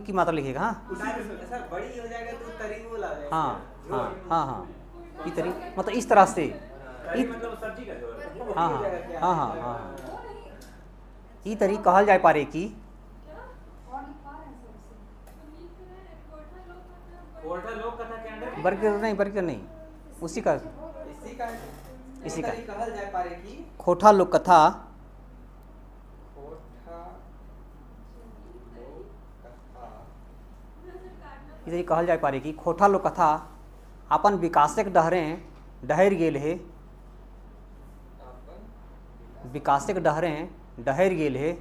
की मात्रा लिखिएगा। हाँ सर बड़ी हो जाएगा तो तरी में ला जाएगा। हाँ हाँ हाँ हाँ, ई तरी मतलब इस तरह से। तरी मतलब सब्जी का जोड़। हाँ हाँ हाँ हाँ हाँ, ई तरी कहल जाए पारे कि और लिख पा रहे हैं सर उसे। कोठा लोक कथा के अंदर वर्गीकरण नहीं, वर्गीकरण नहीं, उसी का इसी का इसी का। तरी कहल जाए पारे कि खोठा लोक कथा कोठा लोक कथा ई तरी कहल जाए पारे कि खोठा लोक कथा अपन विकासक डहरे डहर गेल है, अपन विकासक डहरे डहर गेल है,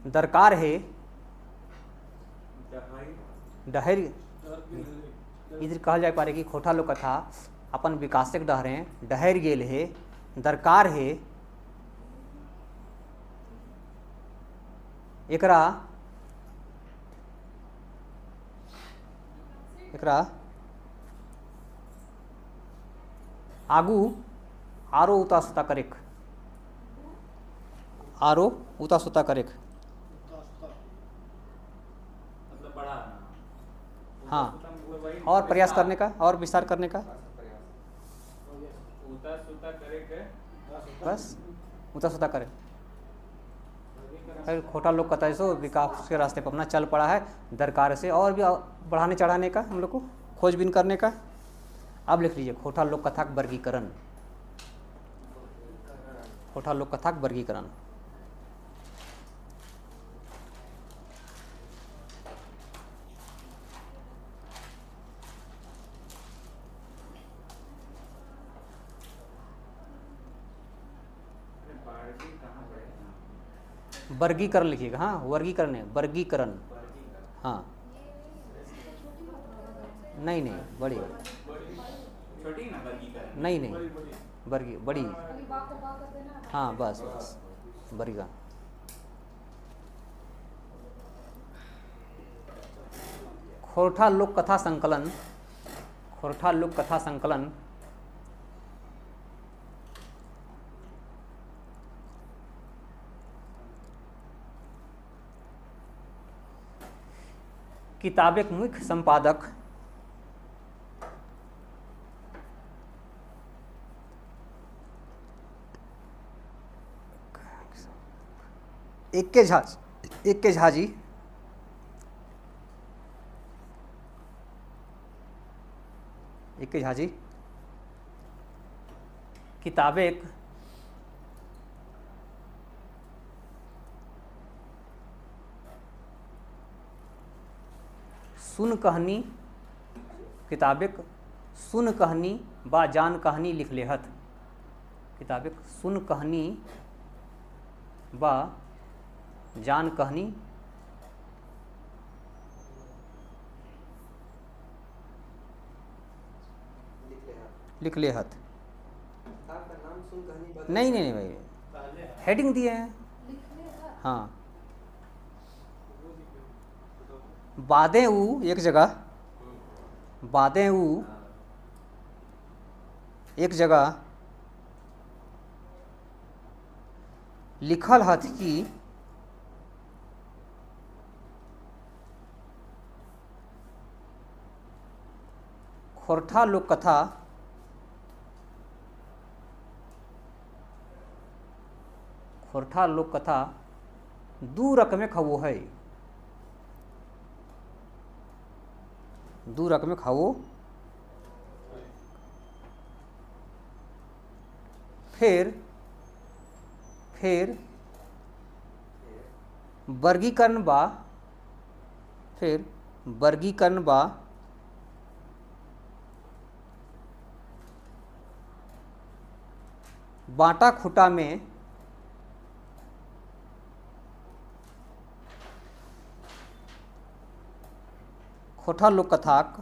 दरकार है डहर इधर कहल जाए पारे कि खोठा लोक कथा अपन विकासक डहरे डहर गेल है, दरकार है एकरा आगू आरो उता सुता करेक, आरो उता सुता करेक। मतलब बड़ा हाँ, और प्रयास करने का और विस्तार करने का, उता सुता करे के बस उता सुता करे। फिर खोटा लोग कथा सो विकास के रास्ते पर अपना चल पड़ा है, दरकार से और भी बढ़ाने चढ़ाने का हम लोग को खोजबीन करने का। अब लिख लीजिए खोटा लोक कथा का वर्गीकरण, खोटा लोक कथा का वर्गीकरण। वर्गीकरण लिखिएगा। हाँ वर्गीकरण है, वर्गीकरण। हाँ नहीं नहीं बड़ी, छोटी ना वर्गीकरण, नहीं नहीं वर्गी बड़ी। खाली बा को बा कर देना। हाँ बस बस वर्गीकरण। खोरठा लोक कथा संकलन, खोरठा लोक कथा संकलन किताब एक मुख्य संपादक एक के झा जी किताब एक सुन कहानी, किताबिक सुन कहानी बा जान कहानी लिख लेहत, किताबिक सुन कहानी बा जान कहानी लिख लेहत। आपका नाम सुन कहानी बदल नहीं नहीं नहीं भाई, हेडिंग दिए हैं। लिखने का हाँ बादें ऊ एक जगह, बादें ऊ एक जगह लिखल हथ कि खोरठा लोक कथा खोरठा लोक कथा दू रकमें खवो है, दू रकमें खाओ। फिर वर्गीकरण बा, फिर वर्गीकरण बा बाटा खुटा में खोठा लोक कथाक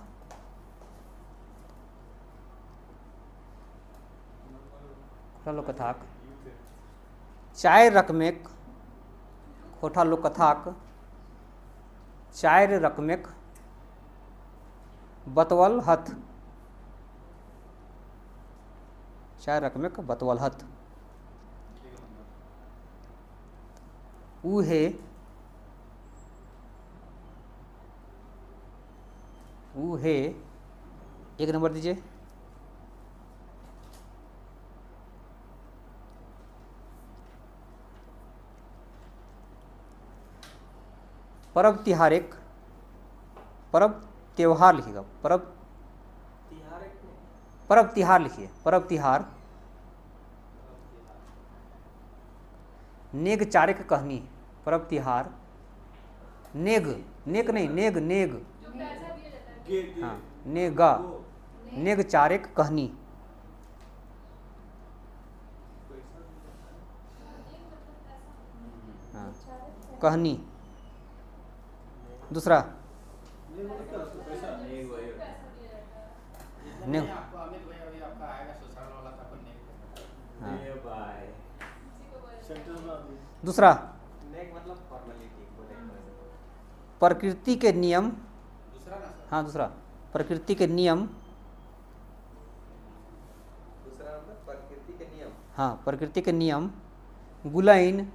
खोठा लोक कथाक चार रकमेक खोठा लोक कथाक चार रकमेक बतवल हथ, चार रकमे का बतवल हथ। ऊहे ऊहे, एक नंबर दीजिए। परब तिहार, एक परब त्योहार लिखिएगा, परब तिहार एक में परब तिहार लिखिए, परब तिहार। नेग चारिक कहनी, परब तिहार। नेग, नेक नहीं, नेग नेग, जो पैसा दिया जाता है। गे हाँ, नेगा, नेग चारिक कहनी। हाँ, कहनी। दूसरा ने, आपको अमित भाई अभी आपका आएगा ससुराल वाला था अपन नहीं। हाँ, ये भाई सेंटेंस बना दिए। दूसरा नेक मतलब फॉर्मेलिटी को लेकर। प्रकृति के नियम। दूसरा ना सर। हाँ, दूसरा प्रकृति के नियम। दूसरा मतलब प्रकृति के नियम। हाँ, प्रकृति के नियम। गुलाइन,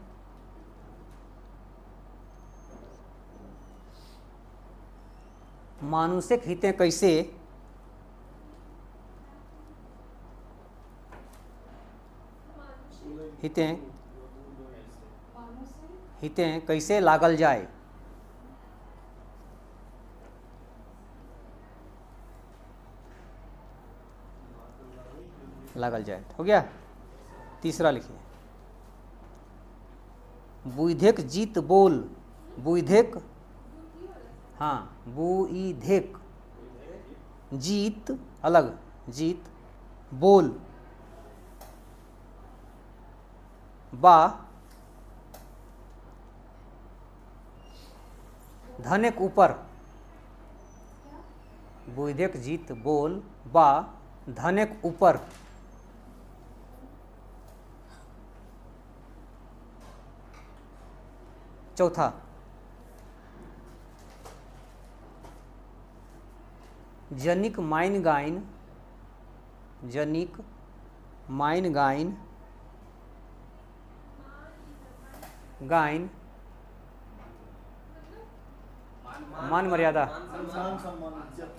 मानुषिक हितें कैसे, हितें हितें कैसे लागल जाए। लागल जाए, हो गया। तीसरा लिखिए, बुइधेक जीत बोल, बुइधेक, हाँ, बुइधेक जीत अलग, जीत बोल बा धनेक ऊपर, बुइधेक जीत बोल बा धनेक ऊपर। चौथा, जनिक माइन गाइन, जनिक माइन गाइन, गाइन मान मर्यादा, मान सम्मान इज्जत।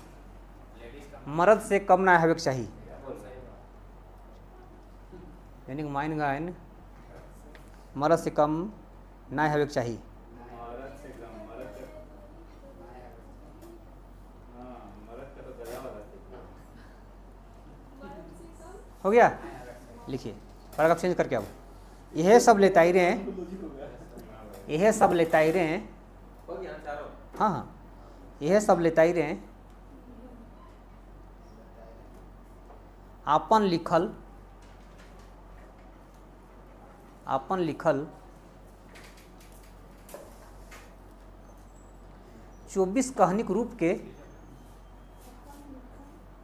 लेडीज का मर्द से कम ना होवे के चाहिए। यानी कि माइन गाइन मर्द से कम ना होवे के चाहिए। मरद से कम, मरद का, हाँ मरद का तो गला वाला था। हो गया, लिखिए पैराग्राफ चेंज करके। अब यह सब लेता ही रहे हैं, लॉजिक हो गया। यह सब लेता ही रहे हैं। हो गया चारों। हाँ हाँ, यह सब लेता ही रहे हैं। आपन लिखल, आपन लिखल 24 कहानिक रूप के,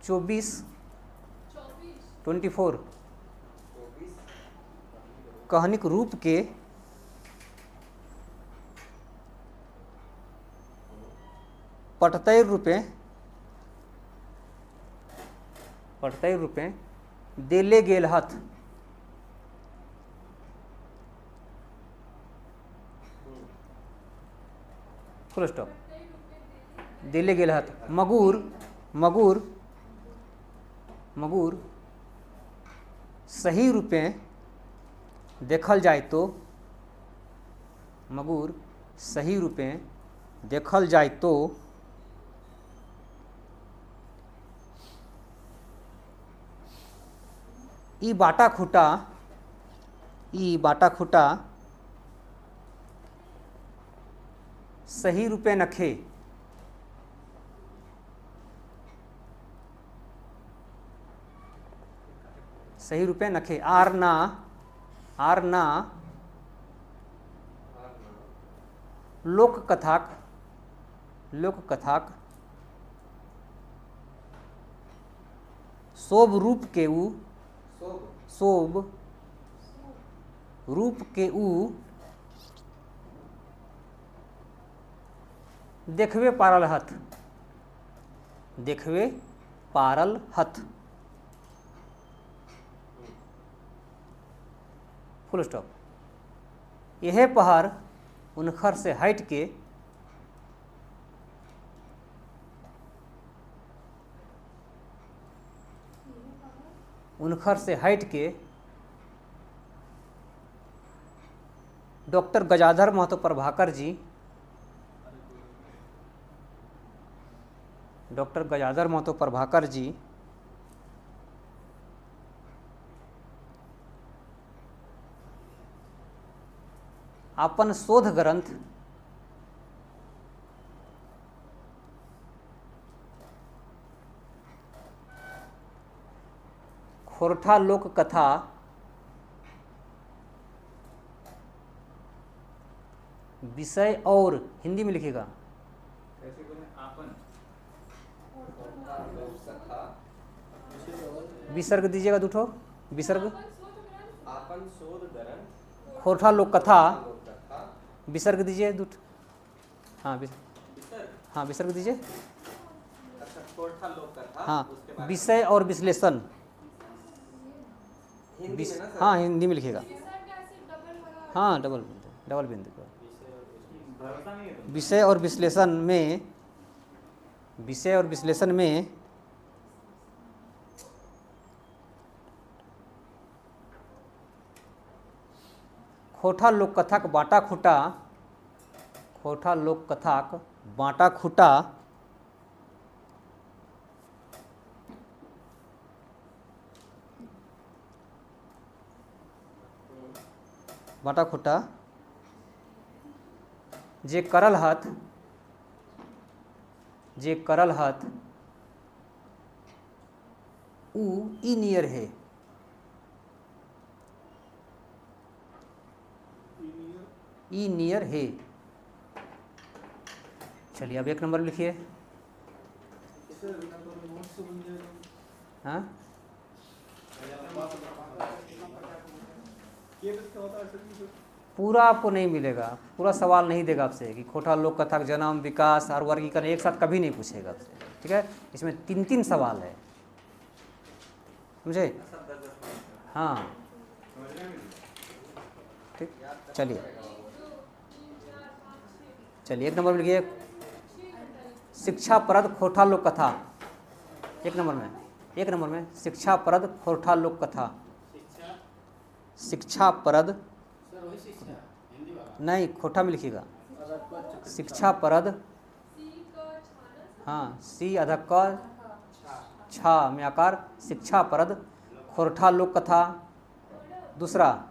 24 24 कहानिक रूप के पटतैर रूपे देले गेल हथ। Full stop. देले गेल हथ। मगूर, मगूर, मगूर सही रूपे देखल जाए तो, मगूर सही रूपे देखल जाए तो ई बाटा खूटा, ई बाटा खूटा सही रूपे नखे, सही रूपे नखे। आर ना, आर ना लोक कथाक, लोक कथाक शोभ रूप के ऊ, शोभ रूप के ऊ देखबे पारल हथ। देखवे पारल हथ, फुल स्टॉप। यह पहाड़ उनखर से हट के डॉक्टर गजाधर महतो प्रभाकर जी, डॉक्टर गजाधर महतो प्रभाकर जी अपन शोध ग्रंथ खोरठा लोक कथा विषय और हिंदी में लिखिएगा, कैसे बोले आपन कथा विसर्ग दीजिएगा दूठो, विसर्ग आपन शोध ग्रंथ खोरठा लोक कथा लोक कथा विसर्ग दीजिए दूठ, हाँ विसर्ग, हाँ विसर्ग दीजिए, अच्छा कोठा लोक कथा हाँ उसके बारे में विषय और विश्लेषण, हिंदी में ना सर? हाँ हिंदी में लिखिएगा, हाँ डबल बिंदु पर। भरोसा नहीं है तुम विषय और विश्लेषण में खोठा लोक कथाक बाटा खूटा, खोठा लोक कथाक बाटा खूटा बाटा खूटा जे करल हथ ऊ ई नियर है, ई नियर है। चलिए अब 1 नंबर लिखिए। हाँ पूरा आपको नहीं मिलेगा, पूरा सवाल नहीं देगा आपसे कि खोठा लोक कथा का जन्म, विकास और वर्गीकरण एक साथ कभी नहीं पूछेगा आपसे, ठीक है। इसमें 3 सवाल है, समझे? हाँ ठीक, चलिए 1 नंबर में लिखिए शिक्षाप्रद खोठा लोक कथा। 1 नंबर में शिक्षाप्रद खोठा लोक कथा, शिक्षाप्रद सर वही शिक्षा हिंदी वाला नहीं खोठा में लिखिएगा, शिक्षाप्रद, हाँ सी अधक क छा में आकार, शिक्षाप्रद खोरठा लोक कथा। दूसरा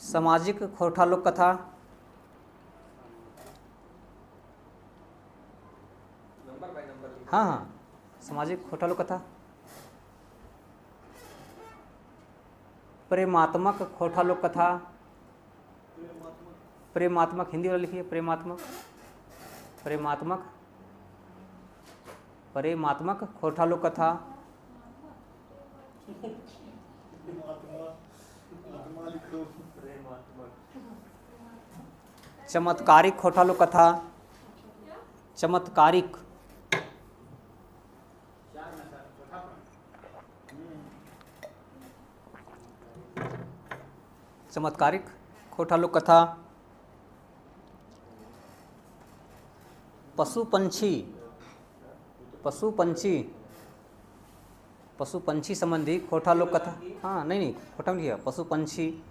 सामाजिक खोरठा लोक कथा, नंबर बाय नंबर लिखिए। हाँ सामाजिक खोरठा लोक कथा। प्रेमात्मक खोरठा लोक कथा, प्रेमात्मक हिंदी वाला लिखिए, प्रेमात्मक खोरठा लोक कथा। चमत्कारिक खोठा लोक कथा, चमत्कारिक चमत्कारिक खोठा लोक कथा। पशु पंछी संबंधी खोठा लोक कथा, हाँ नहीं खोठा में लिखिए, पशु पंछी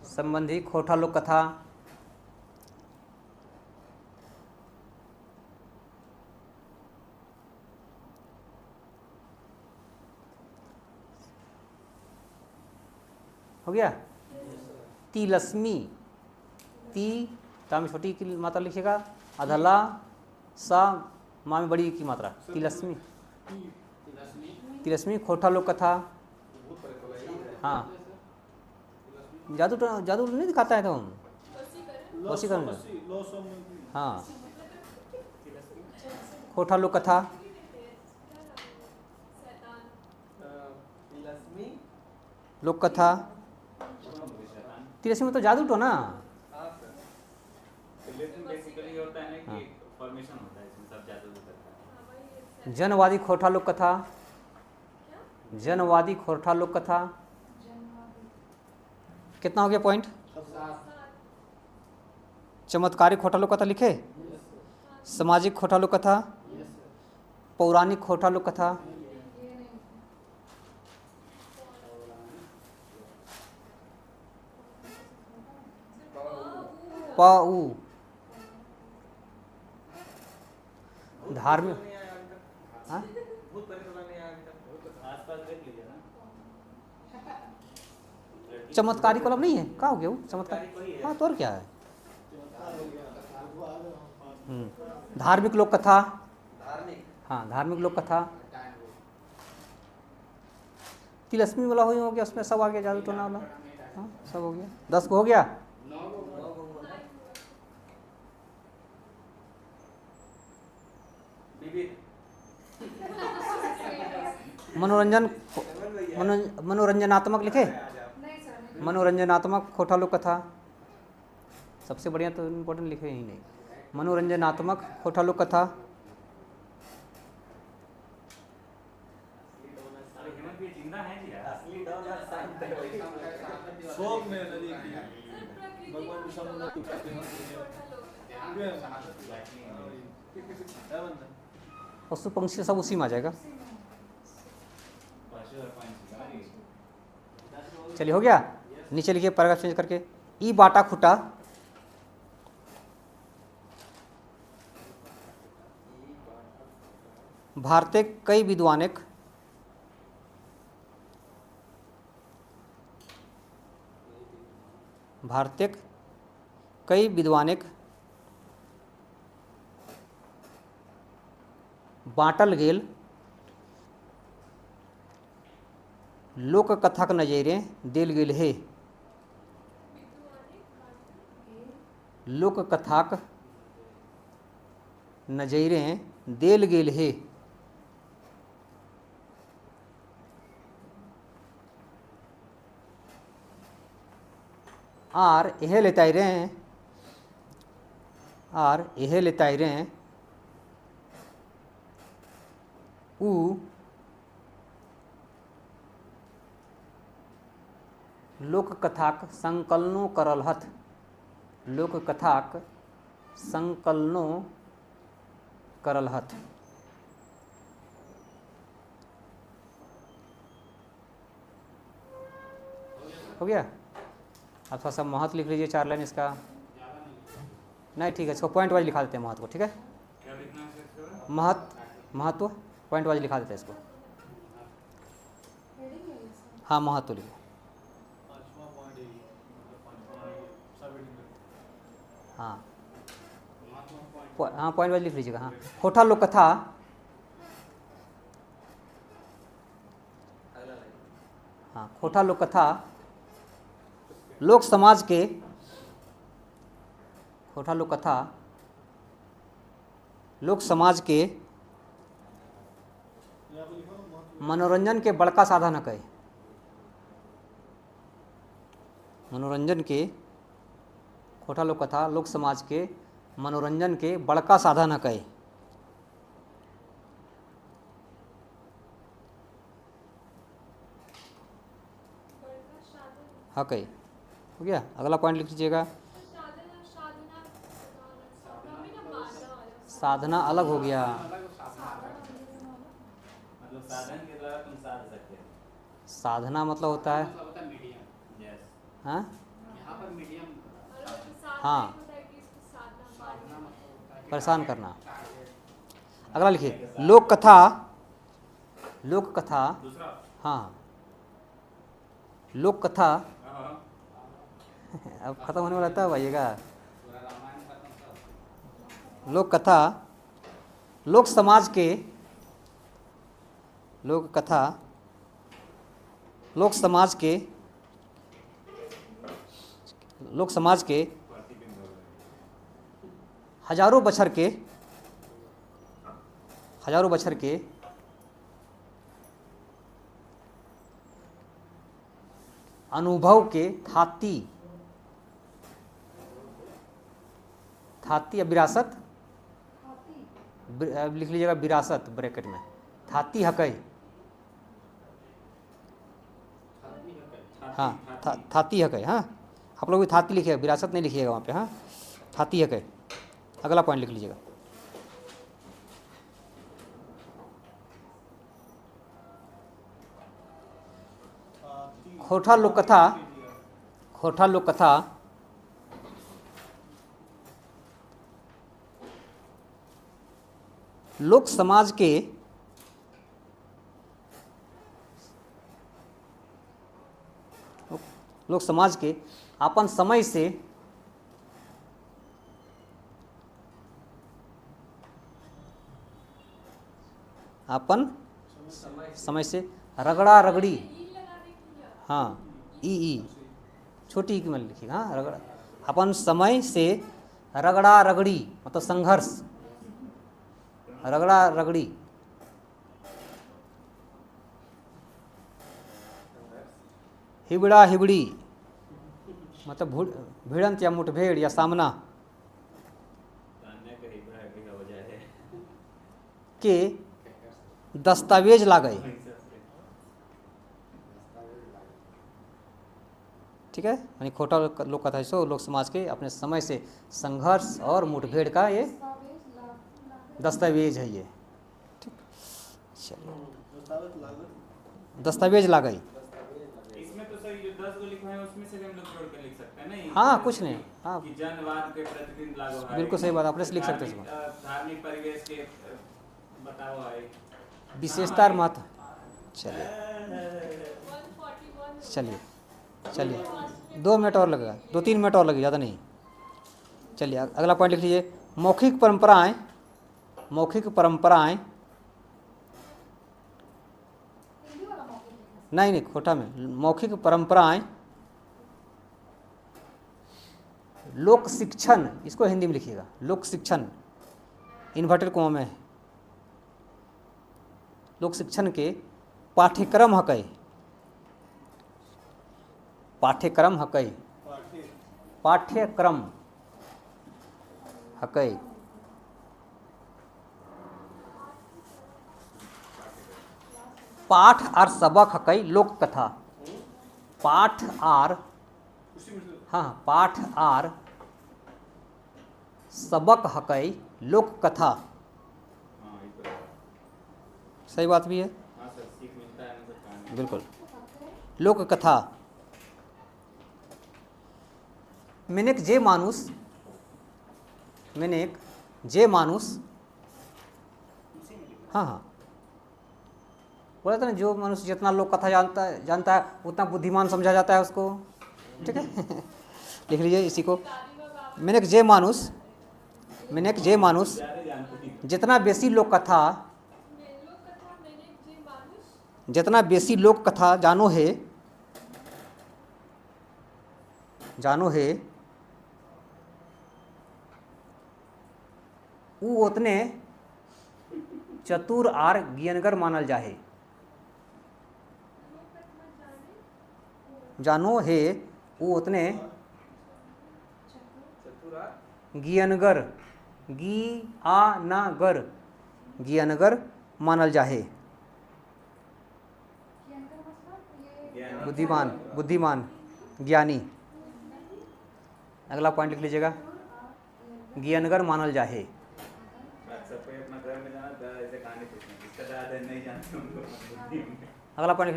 संबंधी खोठा लोक कथा। हो गया। तिलस्मी, ती ता में छोटी की मात्रा लिखिएगा, अधला सा माँ में बड़ी की मात्रा, तिलस्मी, तिलस्मी खोठा लोक कथा। हाँ जादू नहीं दिखाता है तो हम वशीकरण, हाँ खोठा लोक कथा। तिलस्मी लोक कथा, तिलस्मी में तो जादू तो ना, लेकिन बेसिकली ये होता है ना हाँ। कि फॉर्मेशन होता है इसमें सब जादू करता है। जनवादी खोरठा लोक कथा, जनवादी खोरठा लोक कथा कितना हो गया पॉइंट? चमत्कारिक खोटा लोक कथा लिखे, सामाजिक खोटा लोक कथा, पौराणिक खोटा लोक कथा, पऊ धार्मिक, हाँ भूत प्रेत वाला नहीं आया अभी तक। आसपास देख लीजिए ना। चमत्कारिक वाला नहीं है, क्या हो गया वो चमत्कार? चमत्कारिक वही है। हाँ तो और क्या है? धार्मिक लोक कथा, धार्मिक हाँ धार्मिक लोक कथा, तिलस्मी वाला हो गया, उसमें सब आ गया, जादू टोना वाला, हाँ सब हो गया, 10 को हो गया। विविध मनोरंजन, मनोरंजनात्मक लिखे, नहीं सर मनोरंजनात्मक खोटा लोक कथा, सबसे बढ़िया तो इम्पोर्टेंट लिखे ही नहीं। मनोरंजनात्मक खोटा लोक कथा, अरे हेमंत भी जिंदा है जी यार। असली डॉन और शांत है वही। शौक में नदी की भगवान के सामने तू करते क्या बनना पशु पंक्षी सब उसी में आ जाएगा। चलिए हो गया। नीचे लिखिए पैराग्राफ चेंज करके, ई बाटा खुटा भारतीय कई विद्वानिक भारतीय कई विद्वानिक बाँटल गेल लोक कथाक नजैरें देल गेल है। लोक कथाक नजैरें देल गेल है। आर यह लेताई रहे, आर यह लेताई रहे उ लोक कथाक संकलनो करल हथ। लोक कथाक संकलनो करल हथ। हो गया। आप थोड़ा सा महत्व लिख लीजिए, 4 लाइन इसका। नहीं ठीक है, इसको पॉइंट वाइज लिखा देते हैं महत्व को, ठीक है। क्या लिखना है इसका? महत्व पॉइंट वाइज लिखा देते हैं इसको। हाँ महत्व लिखो। पांचवा पॉइंट है मतलब पांचवा सब हेडिंग में हाँ हाँ पॉइंट वाइज लिख लीजिएगा। हाँ खोटा लोक कथा, अगला लाइन हाँ खोटा लोक कथा लोक समाज के, खोटा लोक कथा लोक समाज के यहाँ पे लिखो महत्व मनोरंजन के बड़का साधन है। मनोरंजन के, खोटा लोक कथा लोक समाज के मनोरंजन के बड़का साधन है। हक हो गया। अगला पॉइंट लिख लीजिएगा। साधना अलग हो गया। मतलब साधन के द्वारा तुम साध सकते हो। साधना मतलब होता है, मतलब होता है मीडियम। यस। हाँ यहाँ पर मीडियम हाँ साधना मतलब होता है कि परेशान करना। अगला लिखिए लोक कथा, लोक कथा, दूसरा हाँ लोक कथा हाँ, अब खत्म होने वाला था भाइएगा। पूरा रामायण खत्म सब। लोक कथा लोक समाज के, लोक कथा लोक समाज के, लोक समाज के हजारों बछर के, हजारों बछर के अनुभव के थाती, थाती विरासत, हाथी लिख लीजिएगा विरासत ब्रैकेट में। थाती हकई, हाँ थाती हकई, हाँ आप लोग भी थाती लिखिएगा, विरासत नहीं लिखिएगा वहाँ पे, हाँ थाती हकई। अगला पॉइंट लिख लीजिएगा। खोटा लोक कथा, खोटा लोक कथा लोक समाज के अपन समय से अपन समय से रगड़ा रगड़ी, हाँ ई छोटी ई की मतलब लिखिएगा, हाँ रगड़ा, अपन समय से रगड़ा रगड़ी मतलब संघर्ष, रगड़ा रगड़ी, हिबड़ा हिबड़ी मतलब भिड़ंत या मुठभेड़ या सामना के दस्तावेज लागई, ठीक है। यानी खोटा लोक कथा सो लोक समाज के अपने समय से संघर्ष और मुठभेड़ का ये दस्तावेज है ये, ठीक। चलिए दस्तावेज लागई, इसमें तो सर ये 10 गो लिखा है उसमें से भी हम लोग जोड़ के लिख सकते हैं ना। हाँ कुछ नहीं, हाँ कि जनवाद के प्रतिदिन लागू है, बिल्कुल सही बात, अपने से लिख सकते हैं इसमें। धार्मिक परिवेश के बताओ है, विशेषता और महत्व। चलिए चलिए चलिए 2 मिनट और लगेगा, 2-3 मिनट और लगेगा, ज़्यादा नहीं। चलिए अगला पॉइंट लिख लीजिए। मौखिक परंपराएं, मौखिक परंपराएं हिंदी वाला मौके लिखना। नहीं नहीं खोटा में, मौखिक परंपराएं लोक शिक्षण, इसको हिंदी में लिखिएगा लोक शिक्षण, इन्वर्टेड कोमा में है। लोक शिक्षण के पाठ्यक्रम हकई, पाठ्यक्रम हकई, पाठ्यक्रम हकई, पाठ और सबक हकई लोक कथा, पाठ और, हाँ पाठ और सबक हकई लोक कथा, हाँ ये तो है। सही बात भी है, हाँ सर सीख मिलता है मतलब कहानी। बिल्कुल। लोक कथा मिनेक जे मानुष, मिनेक जे मानुष, हाँ हाँ बोला था ना, जो मनुष्य जितना लोक कथा जानता है उतना बुद्धिमान समझा जाता है उसको, ठीक है। लिख लीजिए इसी को। मिनेक जे मानुष, मिनेक जे मानुष जितना बेसी लोक कथा, जितना बेसी लोक कथा जानो है, जानो है ऊ उतने चतुर आर ज्ञानगर मानल जाहे, जानो है ऊ उतने ज्ञानगर, गी आ ना गर, ज्ञानगर मानल जाहे, बुद्धिमान, बुद्धिमान ज्ञानी। अगला पॉइंट लिख लीजिएगा, ज्ञानगर मानल जाहे। सबको अपना घर में जाना ऐसे कहानी पूछना, जिसका ज़्यादा नहीं जानते उनको। अगला पॉइंट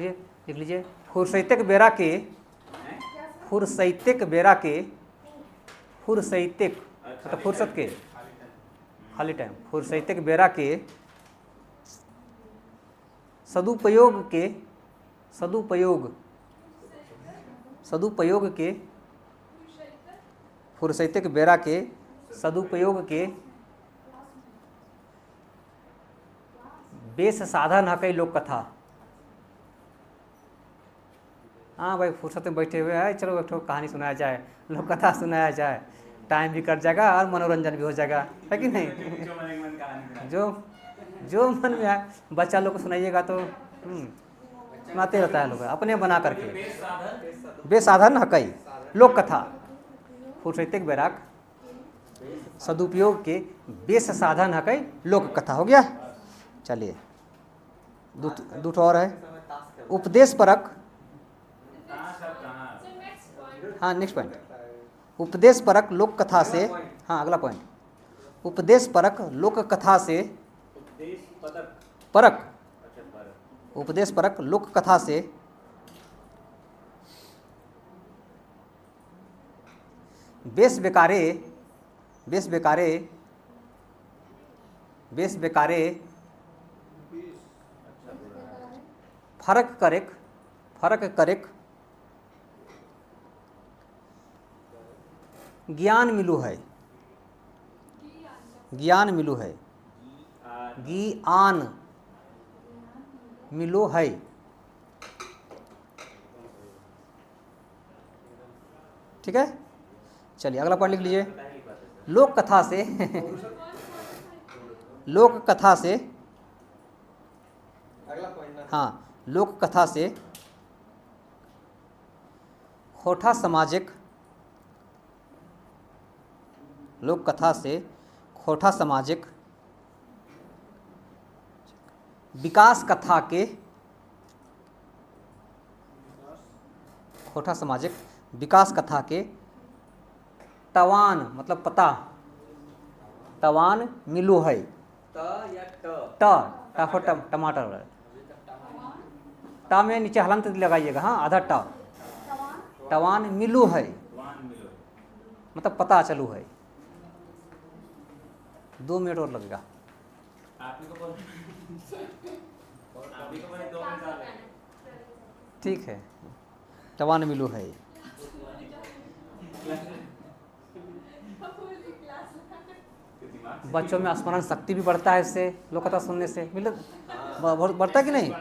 लिख लीजिए। फुरसैतिक बेरा के, फुरसैतिक बेरा के, फुरसैतिक मतलब फुर्सत के, खाली टाइम, फुरसैतिक बेरा के सदुपयोग के, सदुपयोग, सदुपयोग के, फुरसैतिक बेरा के सदुपयोग के बेस साधन है कई लोक कथा। हाँ भाई फुर्सत में बैठे हुए हैं, चलो एक ठो कहानी सुनाया जाए, लोक कथा सुनाया जाए, टाइम भी कट जाएगा और मनोरंजन भी हो जाएगा, है कि नहीं। जो मन एक मन कहानी जो मन में आए बच्चा लोग को सुनाइएगा तो सुनाते रहता है लोग अपने बना करके। बेसाधन है कई लोक कथा, फुरसैतिक बैराक सदुपयोग के बेस साधन है कई लोक कथा। हो गया। चलिए दूठ और है उपदेश परक। हाँ नेक्स्ट पॉइंट, उपदेश परक लोक कथा से। हाँ अगला पॉइंट, उपदेश परक लोक कथा से परक, उपदेश परक लोक कथा से बेस बेकारे फर्क करेक ज्ञान मिलू है, ज्ञान मिलू है, ज्ञान मिलो है। ठीक है। चलिए अगला पॉइंट लिख लीजिए, लोक कथा से लोक कथा से, अगला पॉइंट ना। हाँ लोक कथा से खोटा सामाजिक, लोक कथा से खोटा सामाजिक विकास कथा के, खोटा सामाजिक विकास कथा के तवान मतलब पता, तवान मिलू है। त या ट टमाटर, टा में नीचे हलंत लगाइएगा। हाँ आधा टा, तवान मिलू है मतलब पता चलू है। 2 मिनट और लगेगा। ठीक है, तवान मिलू है। बच्चों में स्मरण शक्ति भी बढ़ता है इससे, लोक कथा सुनने से बढ़ता है कि नहीं?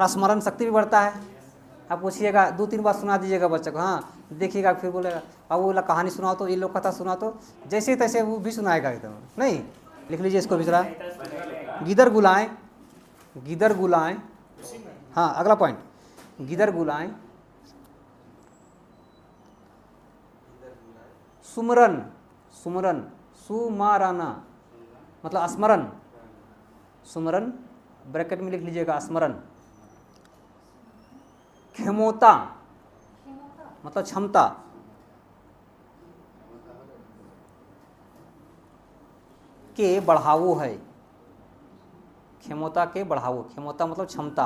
स्मरण शक्ति भी बढ़ता है। आप पूछिएगा 2-3 बार सुना दीजिएगा बच्चे को, हाँ देखिएगा फिर बोलेगा अब वो कहानी सुनाओ तो, ये लोक कथा सुना तो, जैसे तैसे वो भी सुनाएगा एकदम। नहीं लिख लीजिए इसको भी जरा, गिदर गुलाएं, गिदर गुलाएं। हाँ अगला पॉइंट, गिदर गुलाएं सुमरन, सुमरन सुमाराना मतलब स्मरण, सुमरन ब्रैकेट में लिख लीजिएगा स्मरण। क्षमता मतलब क्षमता, के बढ़ावो है, क्षमता के बढ़ावो, क्षमता मतलब क्षमता।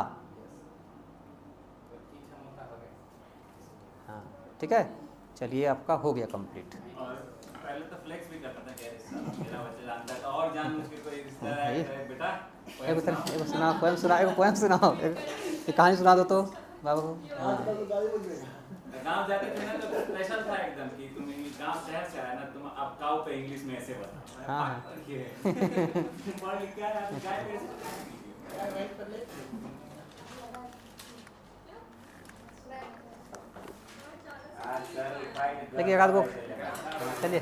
हाँ ठीक है। चलिए आपका हो गया कंप्लीट। पहले तो फ्लेक्स भी करता था कि मेरा बच्चा जानता है और जान मुझे कोई रिश्ता है बेटा। एगो सुनाओ, पोएम सुनाओ, एगो पोएम सुनाओ, एक कहानी सुना दो तो बाबू। गांव जाते थे ना तो स्पेशल था एकदम कि तुम गांव शहर से आए ना, तुम अब काऊ पे इंग्लिश में ऐसे बता। हाँ ये पढ़ लिख के आया आप गाय पे देखिए एक आध गो, चलिए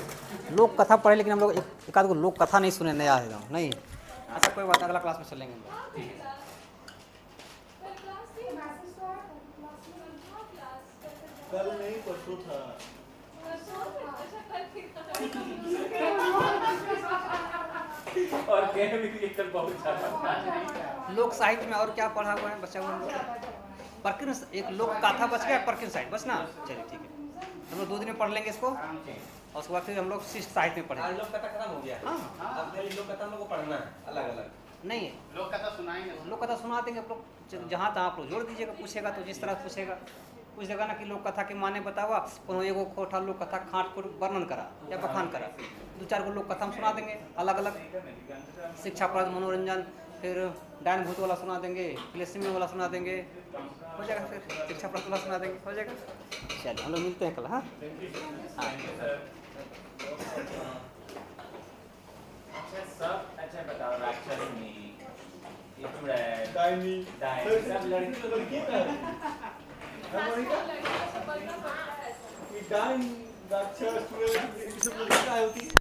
लोक कथा पढ़े लेकिन हम लोग एक आध गो लोक कथा नहीं सुने, नया है नहीं। अच्छा कोई बात, अगला क्लास में चलेंगे हम लोग। कल नहीं परसों था। और कह भी कि कल बहुत ज्यादा लोक साहित्य में और क्या पढ़ा हुआ है बच्चा हुआ हम लोग? परकिन एक लोक कथा बच गया, परकिन साहित्य बस ना। चलिए ठीक है, हम लोग 2 दिन में पढ़ लेंगे इसको और उसके बाद फिर हम लोग शिष्ट साहित्य में पढ़ेंगे। लोक कथा खत्म हो गया। हाँ अब खाली लोक कथा हम लोग को पढ़ना है अलग अलग। नहीं लोग कथा सुनाएंगे। लोक कथा सुना देंगे आप लोग, जहाँ तहाँ आप लोग जोड़ दीजिएगा। पूछेगा तो जिस तरह पूछेगा, पूछ देगा ना कि लोक कथा के माने बतावा, कोनो एगो खोटा लोक कथा खाट को वर्णन करा या बखान करा। 2-4 गो लोक कथा हम सुना देंगे अलग अलग, शिक्षाप्रद, मनोरंजन, फिर डायन भूत वाला सुना देंगे, क्लेसिमी वाला सुना देंगे, हो जाएगा। फिर शिक्षाप्रद वाला सुना देंगे, हो जाएगा। चलिए हम लोग मिलते हैं कल। हाँ सब अच्छा बताओ। राक्षसनी, डायनी, सब लड़की का डाइन, राक्षस, ये सब लड़की का होती है।